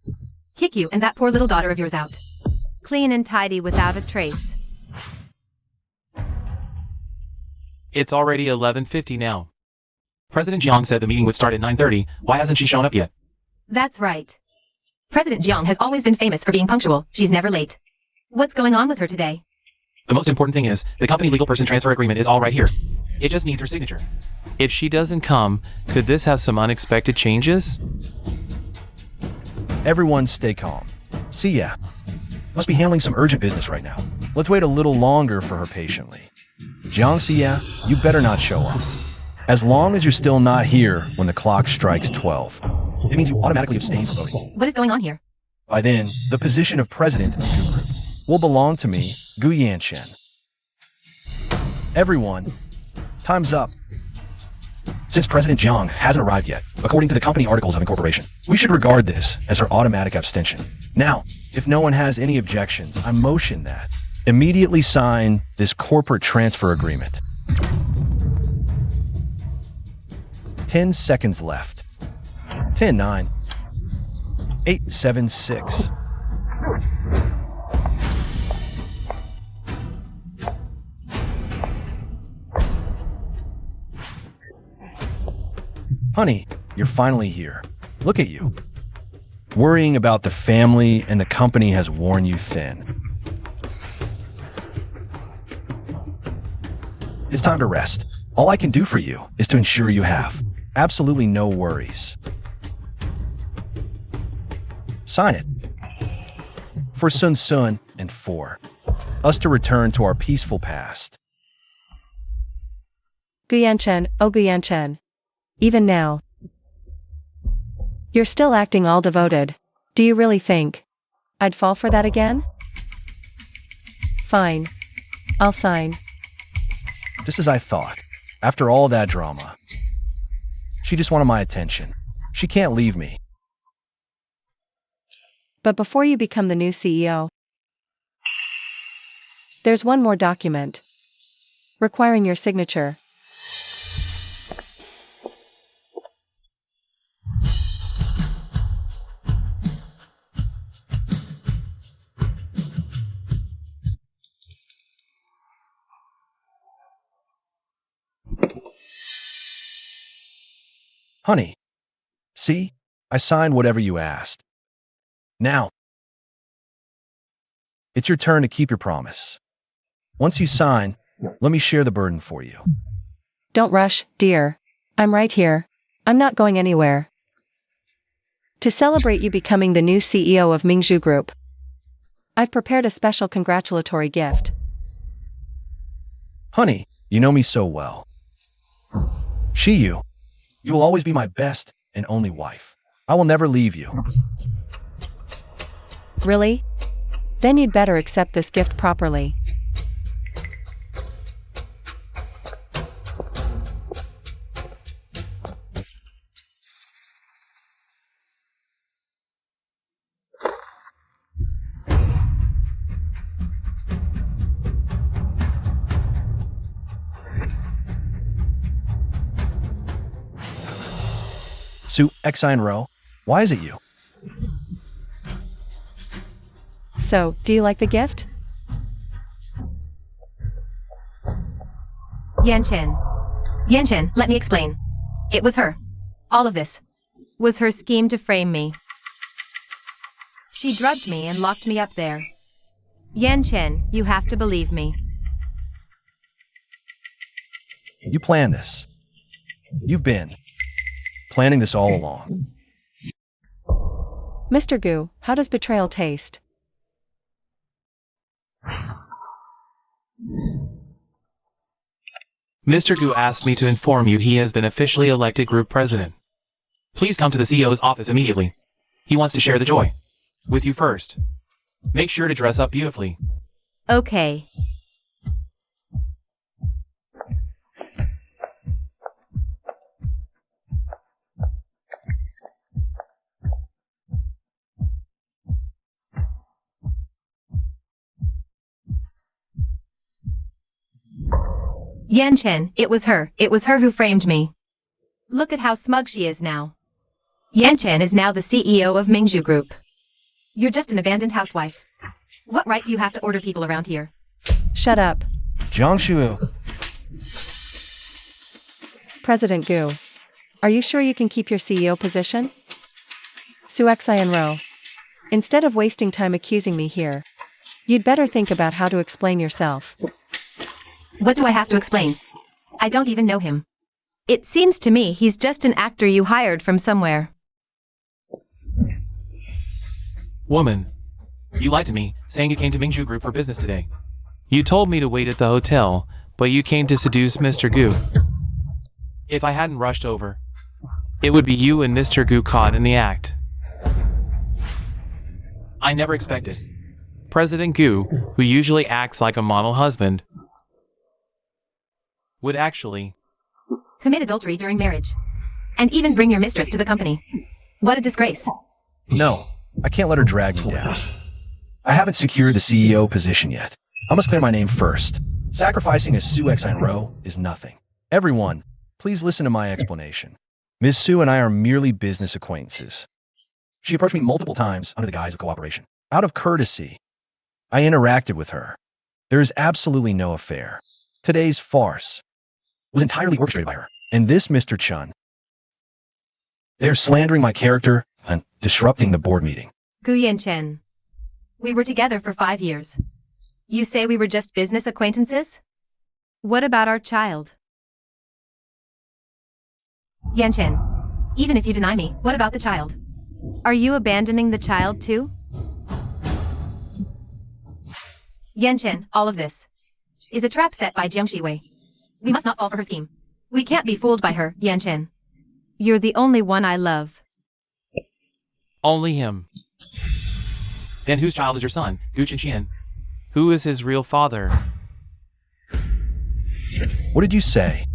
kick you and that poor little daughter of yours out. Clean and tidy without a trace.
It's already 11:50 now. President Jiang said the meeting would start at 9:30. Why hasn't she shown up yet?
That's right. President Jiang has always been famous for being punctual. She's never late. What's going on with her today?
The most important thing is, the company legal person transfer agreement is all right here. It just needs her signature. If she doesn't come, could this have some unexpected changes?
Everyone stay calm. See ya. Must be handling some urgent business right now. Let's wait a little longer for her patiently. Jiang Xia, you better not show up. As long as you're still not here when the clock strikes 12. it means you automatically abstain from voting.
What is going on here?
By then, the position of president of Gu Group will belong to me, Gu Yanchen. Everyone, time's up. Since President Jiang hasn't arrived yet, according to the company articles of incorporation, we should regard this as her automatic abstention. Now, if no one has any objections, I motion that immediately sign this corporate transfer agreement. 10 seconds left. 10, 9, 8, 7, 6. Honey, you're finally here. Look at you. Worrying about the family and the company has worn you thin. It's time to rest. All I can do for you is to ensure you have absolutely no worries. Sign it. For Sun Sun and for us to return to our peaceful past.
Gu Yanchen, oh Gu Yanchen. Even now, you're still acting all devoted. Do you really think I'd fall for that again? Fine. I'll sign.
Just as I thought. After all that drama. She just wanted my attention. She can't leave me.
But before you become the new CEO, there's one more document requiring your signature.
Honey, see? I signed whatever you asked. Now, it's your turn to keep your promise. Once you sign, let me share the burden for you.
Don't rush, dear. I'm right here. I'm not going anywhere. To celebrate you becoming the new CEO of Mingzhu Group, I've prepared a special congratulatory gift.
Honey, you know me so well. You will always be my best and only wife. I will never leave you.
Really? Then you'd better accept this gift properly.
Su Xine Ro, why is it you?
So, do you like the gift?
Yanchen, let me explain. It was her. All of this was her scheme to frame me. She drugged me and locked me up there. Yanchen, you have to believe me.
You planned this. You've been planning this all along.
Mr. Gu, how does betrayal taste?
Mr. Gu asked me to inform you he has been officially elected group president. Please come to the CEO's office immediately. He wants to share the joy with you first. Make sure to dress up beautifully.
Okay. Yanchen, it was her who framed me. Look at how smug she is now. Yanchen is now the CEO of Mingzhu Group. You're just an abandoned housewife. What right do you have to order people around here?
Shut up.
Jiangshu,
President Gu, are you sure you can keep your CEO position? Su Xian Ro, instead of wasting time accusing me here, you'd better think about how to explain yourself.
What do I have to explain? I don't even know him. It seems to me he's just an actor you hired from somewhere.
Woman, you lied to me, saying you came to Mingzhu Group for business today. You told me to wait at the hotel, but you came to seduce Mr. Gu. If I hadn't rushed over, It would be you and Mr. Gu caught in the act. I never expected. President Gu, who usually acts like a model husband, would actually
Commit adultery during marriage. And even bring your mistress to the company. What a disgrace.
No, I can't let her drag me down. I haven't secured the CEO position yet. I must clear my name first. Sacrificing a Su Ro is nothing. Everyone, please listen to my explanation. Ms. Su and I are merely business acquaintances. She approached me multiple times under the guise of cooperation. Out of courtesy, I interacted with her. There is absolutely no affair. Today's farce was entirely orchestrated by her. And this Mr. Chun. They're slandering my character and disrupting the board meeting.
Gu Yanchen. We were together for 5 years. You say we were just business acquaintances? What about our child? Yanchen. Even if you deny me, what about the child? Are you abandoning the child too? Yanchen, all of this is a trap set by Jiang Shiwei. We must not fall for her scheme. We can't be fooled by her, Yanchen. You're the only one I love.
only him. Then whose child is your son, Gu Chenxian? Who is his real father?
What did you say?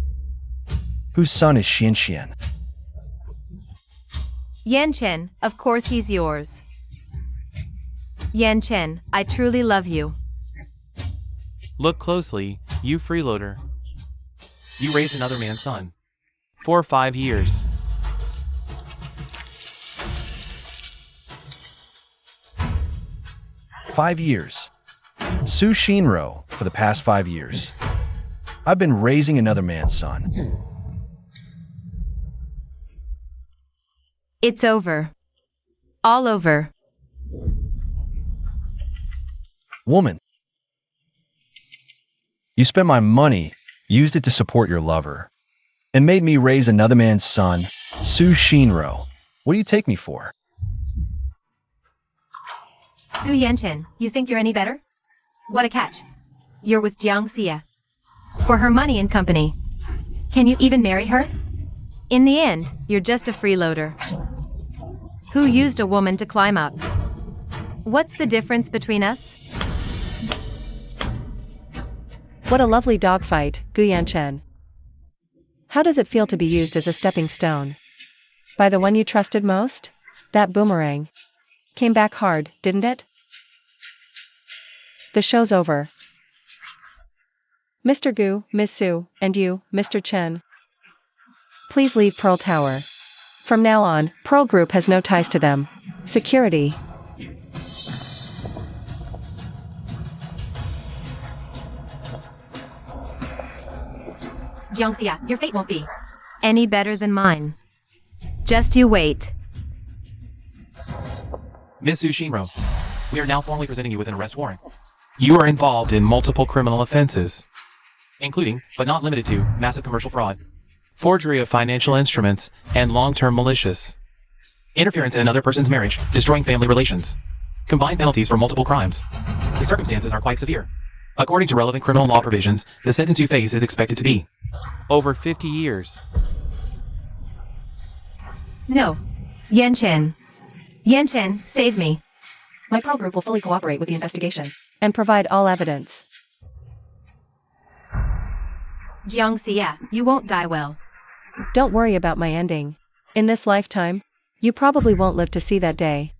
Whose son is Xian?
Yanchen, of course he's yours. Yanchen, I truly love you.
Look closely, you freeloader. You raised another man's son. For 5 years.
"5 years. Su Shinro for the past 5 years. I've been raising another man's son.
It's over. All over.
Woman, you spent my money, used it to support your lover, and made me raise another man's son, Su Shinro. What do you take me for?"
Gu Yanchen, you think you're any better? What a catch. You're with Jiang Xia. For her money and company. Can you even marry her? In the end, you're just a freeloader. Who used a woman to climb up? What's the difference between us?
What a lovely dogfight, Gu Yanchen. How does it feel to be used as a stepping stone? By the one you trusted most? That boomerang. Came back hard, didn't it? The show's over. Mr. Gu, Miss Su, and you, Mr. Chen. Please leave Pearl Tower. From now on, Pearl Group has no ties to them. Security.
Jiang Xia, your fate won't be any better than mine. Just you wait.
Ms. Su Shinro, we are now formally presenting you with an arrest warrant. You are involved in multiple criminal offenses, including, but not limited to, massive commercial fraud, forgery of financial instruments, and long-term malicious interference in another person's marriage, destroying family relations. Combined penalties for multiple crimes. The circumstances are quite severe. According to relevant criminal law provisions, the sentence you face is expected to be over 50 years.
No. Yanchen. Yanchen, save me.
My Pearl Group will fully cooperate with the investigation and provide all evidence.
Jiang Xia, you won't die well.
Don't worry about my ending. In this lifetime, you probably won't live to see that day.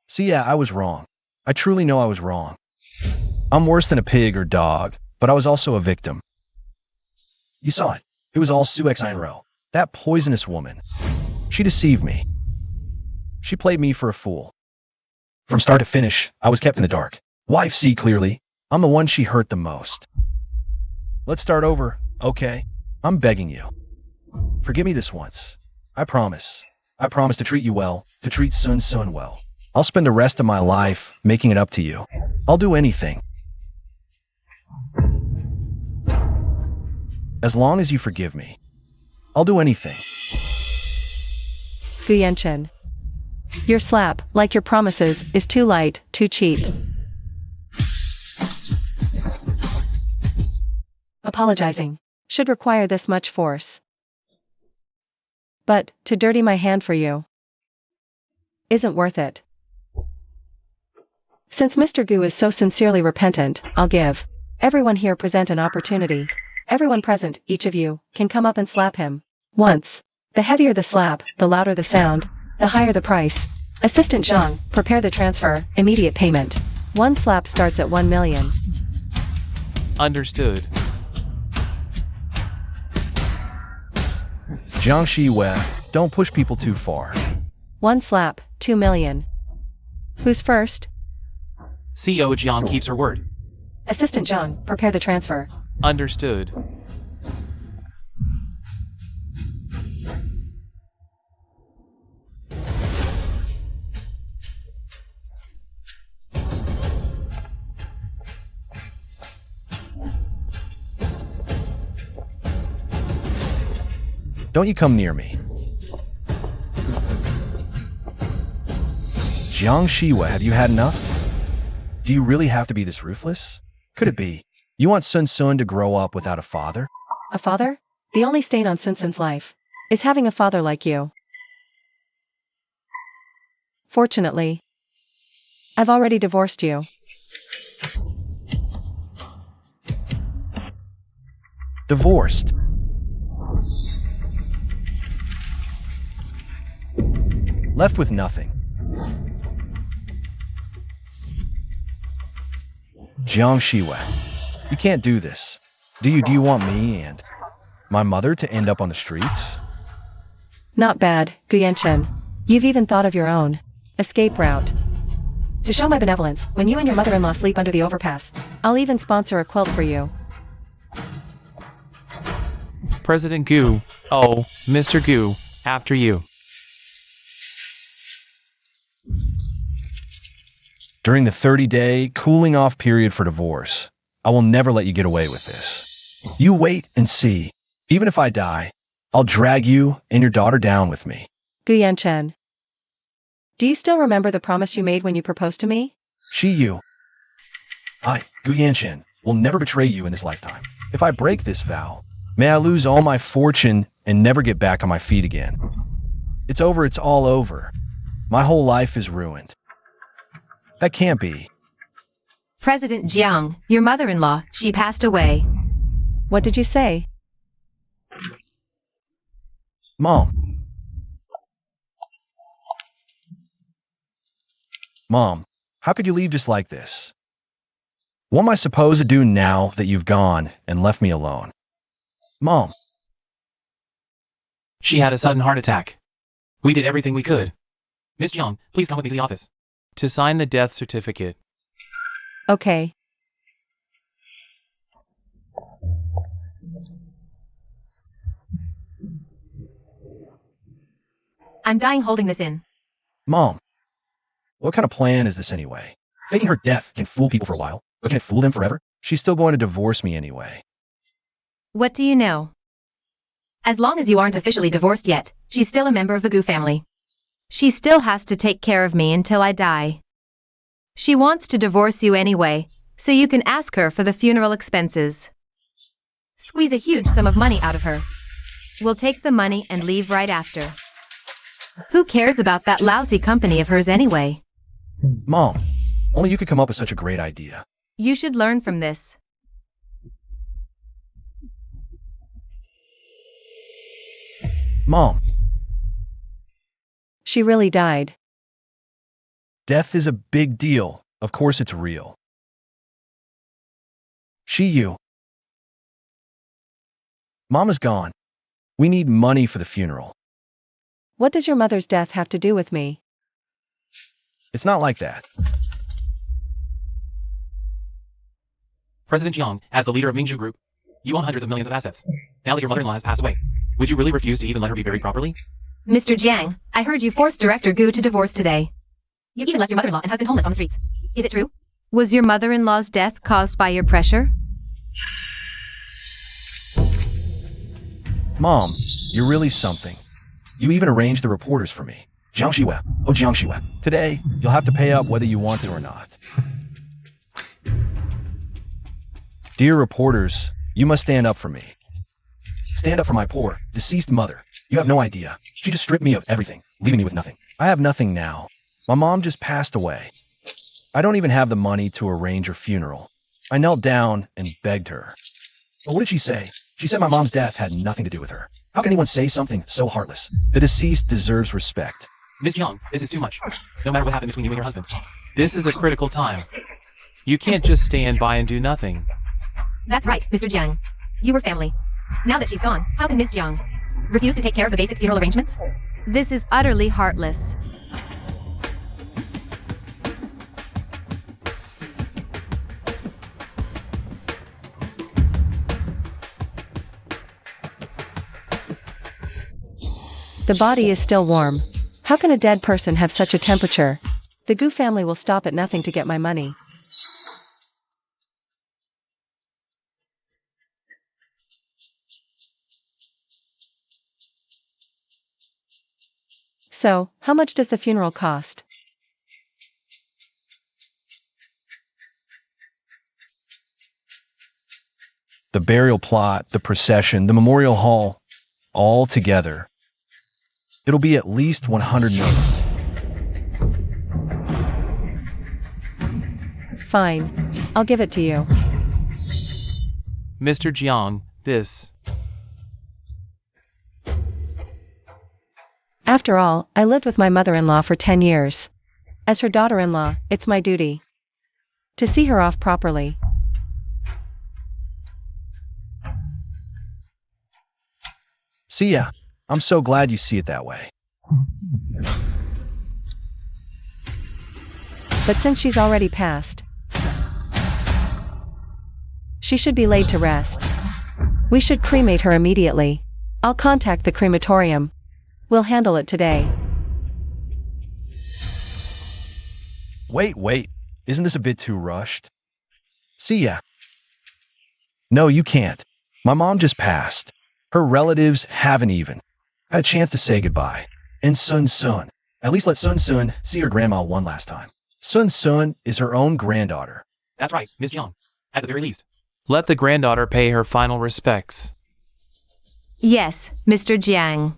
See, yeah, I was wrong. I truly know I was wrong. I'm worse than a pig or dog, but I was also a victim. You saw it. It was all Su Ro, that poisonous woman. She deceived me. She played me for a fool. From start to finish, I was kept in the dark. Wife, see clearly. I'm the one she hurt the most. Let's start over, okay? I'm begging you. Forgive me this once. I promise. I promise to treat you well, to treat Sun well. I'll spend the rest of my life making it up to you. I'll do anything. As long as you forgive me, I'll do anything.
Gu Yanchen. Your slap, like your promises, is too light, too cheap. Apologizing should require this much force. But, to dirty my hand for you isn't worth it. Since Mr. Gu is so sincerely repentant, I'll give everyone here present an opportunity. Everyone present, each of you, can come up and slap him. Once. The heavier the slap, the louder the sound, the higher the price. Assistant Zhang, prepare the transfer, immediate payment. One slap starts at 1 million.
Understood.
Jiangxi Wei, don't push people too far.
One slap, 2 million. Who's first?
CEO Jiang keeps her word.
Assistant Zhang, prepare the transfer.
Understood.
Don't you come near me. Jiangxi Wei, have you had enough? Do you really have to be this ruthless? Could it be you want Sun Sun to grow up without a father?
A father? The only stain on Sun Sun's life is having a father like you. Fortunately, I've already divorced you.
Divorced. Left with nothing. Jiangxi Wei, you can't do this. Do you want me and my mother to end up on the streets?
Not bad, Gu Yanchen. You've even thought of your own escape route. To show my benevolence, when you and your mother-in-law sleep under the overpass, I'll even sponsor a quilt for you.
President Gu. Oh, Mr. Gu, after you.
During the 30-day cooling-off period for divorce, I will never let you get away with this. You wait and see. Even if I die, I'll drag you and your daughter down with me.
Gu Yanchen. Do you still remember the promise you made when you proposed to me?
I, Gu Yanchen, will never betray you in this lifetime. If I break this vow, may I lose all my fortune and never get back on my feet again. It's over, it's all over. My whole life is ruined. That can't be.
President Jiang, your mother-in-law, she passed away.
What did you say?
Mom, how could you leave just like this? What am I supposed to do now that you've gone and left me alone? Mom.
She had a sudden heart attack. We did everything we could. Miss Jiang, please come with me to the office. To sign the death certificate.
Okay.
I'm dying holding this in.
Mom, what kind of plan is this anyway? Faking her death can fool people for a while, but can it fool them forever? She's still going to divorce me anyway.
What do you know? As long as you aren't officially divorced yet, she's still a member of the Gu family. She still has to take care of me until I die. She wants to divorce you anyway, so you can ask her for the funeral expenses. Squeeze a huge sum of money out of her. We'll take the money and leave right after. Who cares about that lousy company of hers anyway?
Mom, only you could come up with such a great idea.
You should learn from this.
Mom.
She really died.
Death is a big deal. Of course it's real. Mama's gone. We need money for the funeral.
What does your mother's death have to do with me?
It's not like that.
President Jiang, as the leader of Mingzhu Group, you own hundreds of millions of assets. Now that your mother-in-law has passed away, would you really refuse to even let her be buried properly?
Mr. Jiang, I heard you forced Director Gu to divorce today. You even left your mother-in-law and has been homeless on the streets. Is it true? Was your mother-in-law's death caused by your pressure?
Mom, you're really something. You even arranged the reporters for me. Jiangxiwe. Oh, Jiangxiwe. Today, you'll have to pay up whether you want to or not. Dear reporters, you must stand up for me. Stand up for my poor, deceased mother. You have no idea. She just stripped me of everything, leaving me with nothing. I have nothing now. My mom just passed away. I don't even have the money to arrange her funeral. I knelt down and begged her. But what did she say? She said my mom's death had nothing to do with her. How can anyone say something so heartless? The deceased deserves respect.
Miss Young, this is too much. No matter what happened between you and your husband. This is a critical time. You can't just stand by and do nothing.
That's right, Mr. Jiang. You were family. Now that she's gone, how can Miss Jiang refuse to take care of the basic funeral arrangements? This is utterly heartless.
The body is still warm. How can a dead person have such a temperature? The Gu family will stop at nothing to get my money. So, how much does the funeral cost?
The burial plot, the procession, the memorial hall, all together. It'll be at least 100 million.
Fine. I'll give it to you.
Mr. Jiang, this.
After all, I lived with my mother-in-law for 10 years. As her daughter-in-law, it's my duty to see her off properly.
See ya. I'm so glad you see it that way.
But since she's already passed, she should be laid to rest. We should cremate her immediately. I'll contact the crematorium. We'll handle it today.
Wait. Isn't this a bit too rushed? See ya. No, you can't. My mom just passed. Her relatives haven't even had a chance to say goodbye. And Sun. At least let Sun see her grandma one last time. Sun is her own granddaughter.
That's right, Miss Jiang. At the very least. Let the granddaughter pay her final respects.
Yes, Mr. Jiang.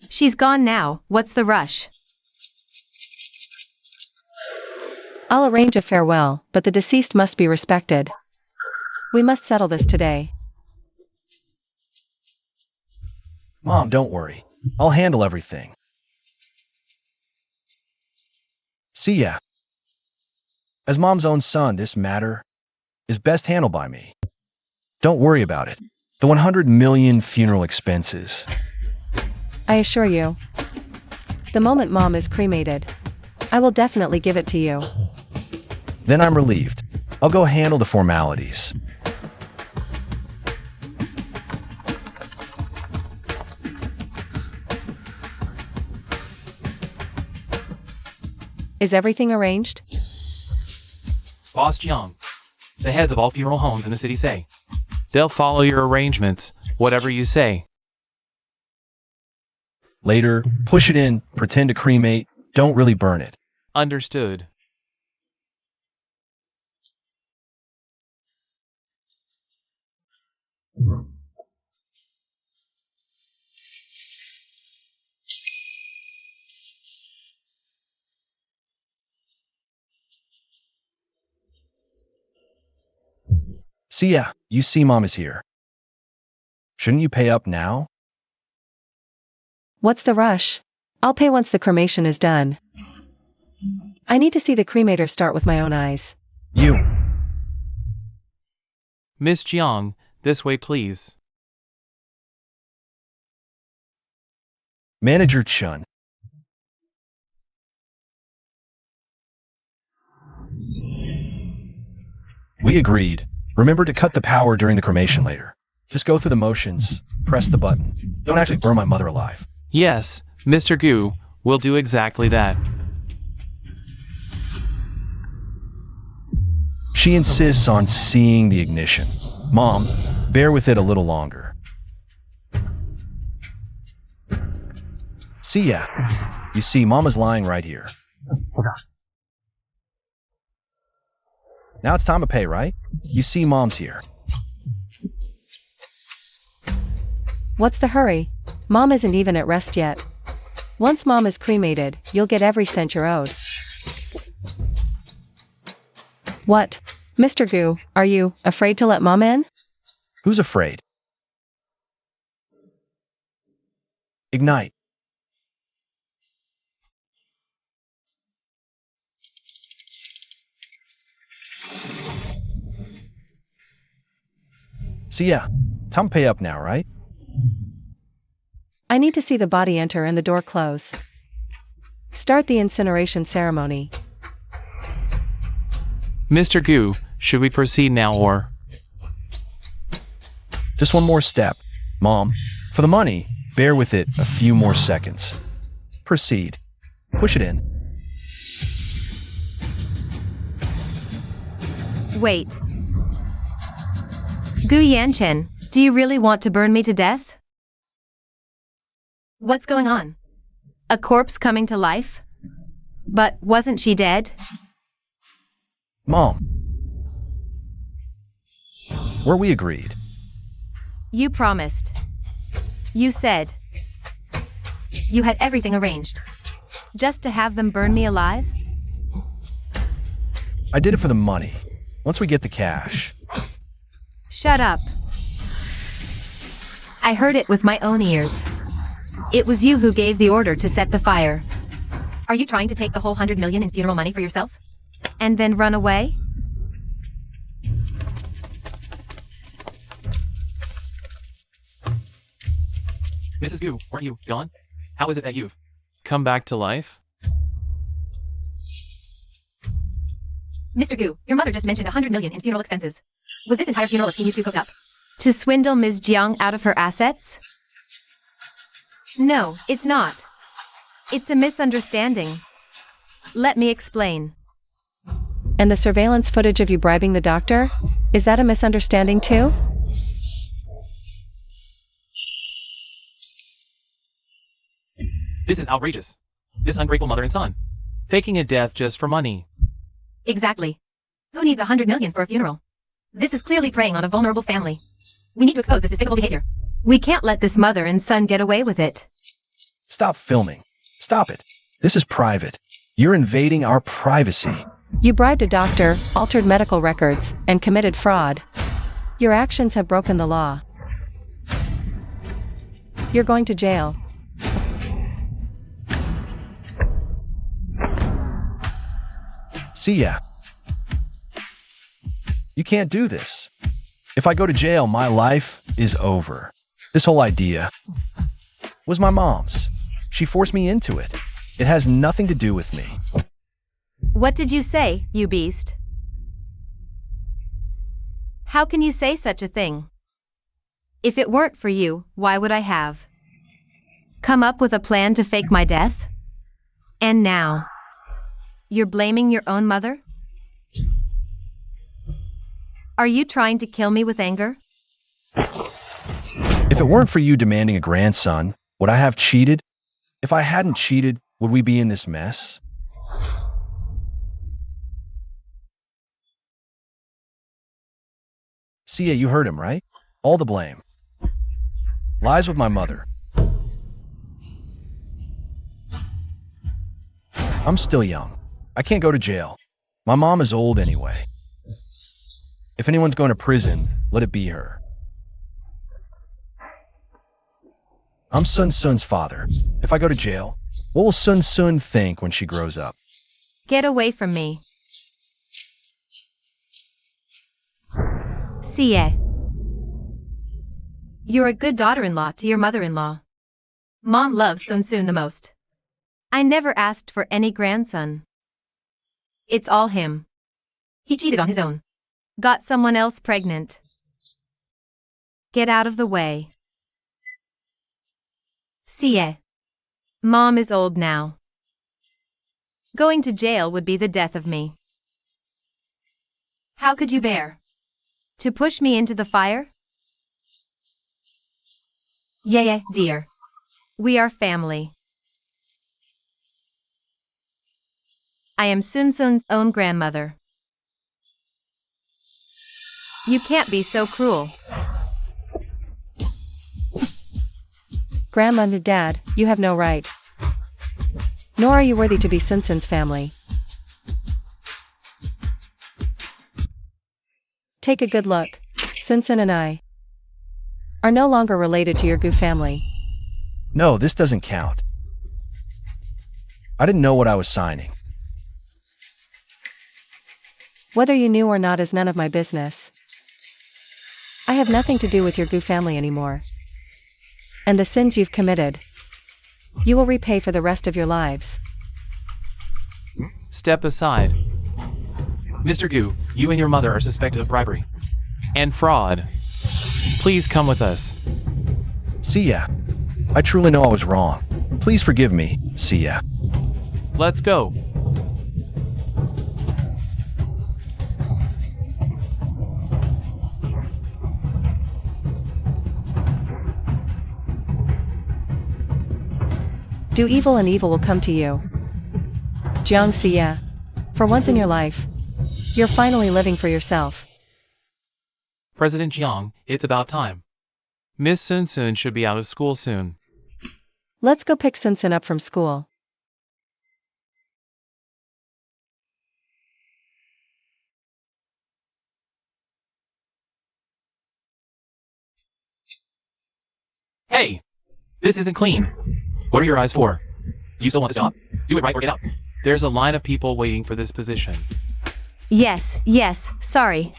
She's gone now. What's the rush?
I'll arrange a farewell, but the deceased must be respected. We must settle this today.
Mom, don't worry. I'll handle everything. See ya. As Mom's own son, this matter is best handled by me. Don't worry about it. The 100 million funeral expenses.
I assure you. The moment Mom is cremated, I will definitely give it to you.
Then I'm relieved. I'll go handle the formalities.
Is everything arranged?
Boss Jiang, the heads of all funeral homes in the city say. They'll follow your arrangements, whatever you say.
Later, push it in, pretend to cremate, don't really burn it.
Understood.
See ya. You see Mom is here. Shouldn't you pay up now?
What's the rush? I'll pay once the cremation is done. I need to see the cremator start with my own eyes.
You.
Miss Jiang, this way please.
Manager Chun. We agreed. Remember to cut the power during the cremation later. Just go through the motions, press the button. Don't actually burn my mother alive.
Yes, Mr. Gu, we'll do exactly that.
She insists on seeing the ignition. Mom, bear with it a little longer. See ya. You see, Mama's lying right here. Now it's time to pay, right? You see, Mom's here.
What's the hurry? Mom isn't even at rest yet. Once Mom is cremated, you'll get every cent you're owed. What? Mr. Gu, are you afraid to let Mom in?
Who's afraid? Ignite. So yeah, time to pay up now, right?
I need to see the body enter and the door close. Start the incineration ceremony.
Mr. Gu, should we proceed now or?
Just one more step. Mom, for the money, bear with it a few more seconds. Proceed. Push it in.
Wait. Gu Yanchen, do you really want to burn me to death? What's going on? A corpse coming to life? But wasn't she dead?
Mom. Were we agreed?
You promised. You said. You had everything arranged. Just to have them burn me alive?
I did it for the money. Once we get the cash.
Shut up. I heard it with my own ears. It was you who gave the order to set the fire. Are you trying to take the whole 100 million in funeral money for yourself? And then run away?
Mrs. Gu, weren't you gone? How is it that you've come back to life?
Mr. Gu, your mother just mentioned 100 million in funeral expenses. Was this entire funeral a scheme you two cooked up? To swindle Ms. Jiang out of her assets? No, it's not. It's a misunderstanding. Let me explain.
And the surveillance footage of you bribing the doctor? Is that a misunderstanding too?
This is outrageous. This ungrateful mother and son. Faking a death just for money.
Exactly. Who needs 100 million for a funeral? This is clearly preying on a vulnerable family. We need to expose this despicable behavior. We can't let this mother and son get away with it.
Stop filming. Stop it. This is private. You're invading our privacy.
You bribed a doctor, altered medical records, and committed fraud. Your actions have broken the law. You're going to jail.
See ya. You can't do this. If I go to jail, my life is over. This whole idea was my mom's. She forced me into it. It has nothing to do with me.
What did you say, you beast? How can you say such a thing? If it weren't for you, why would I have come up with a plan to fake my death? And now, you're blaming your own mother? Are you trying to kill me with anger?
If it weren't for you demanding a grandson, would I have cheated? If I hadn't cheated, would we be in this mess? See ya, you heard him, right? All the blame lies with my mother. I'm still young. I can't go to jail. My mom is old anyway. If anyone's going to prison, let it be her. I'm Sun Sun's father. If I go to jail, what will Sun Sun think when she grows up?
Get away from me. Siye. You're a good daughter-in-law to your mother-in-law. Mom loves Sun Sun the most. I never asked for any grandson. It's all him. He cheated on his own. Got someone else pregnant. Get out of the way. Siye. Mom is old now. Going to jail would be the death of me. How could you bear to push me into the fire? Yeah, dear. We are family. I am Sun Sun's own grandmother. You can't be so cruel.
Grandma and Dad, you have no right. Nor are you worthy to be Sun Sun's family. Take a good look. Sun Sun and I are no longer related to your Gu family.
No, this doesn't count. I didn't know what I was signing.
Whether you knew or not is none of my business. I have nothing to do with your Gu family anymore. And the sins you've committed, you will repay for the rest of your lives.
Step aside. Mr. Gu, you and your mother are suspected of bribery and fraud. Please come with us.
See ya. I truly know I was wrong. Please forgive me. See ya.
Let's go.
Do evil and evil will come to you. Jiang Xia. For once in your life, you're finally living for yourself.
President Jiang, it's about time. Miss Sun Sun should be out of school soon.
Let's go pick Sun Sun up from school.
Hey! This isn't clean. What are your eyes for? Do you still want this job? Do it right or get out. There's a line of people waiting for this position.
Yes, sorry.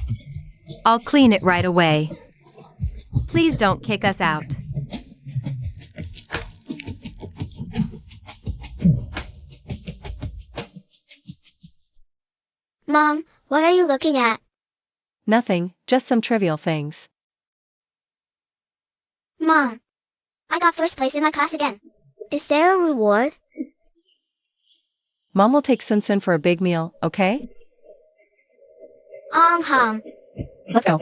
I'll clean it right away. Please don't kick us out.
Mom, what are you looking at?
Nothing, just some trivial things.
Mom, I got first place in my class again. Is there a reward?
Mom will take Sun Sun for a big meal, okay?
Hum.
Let's go.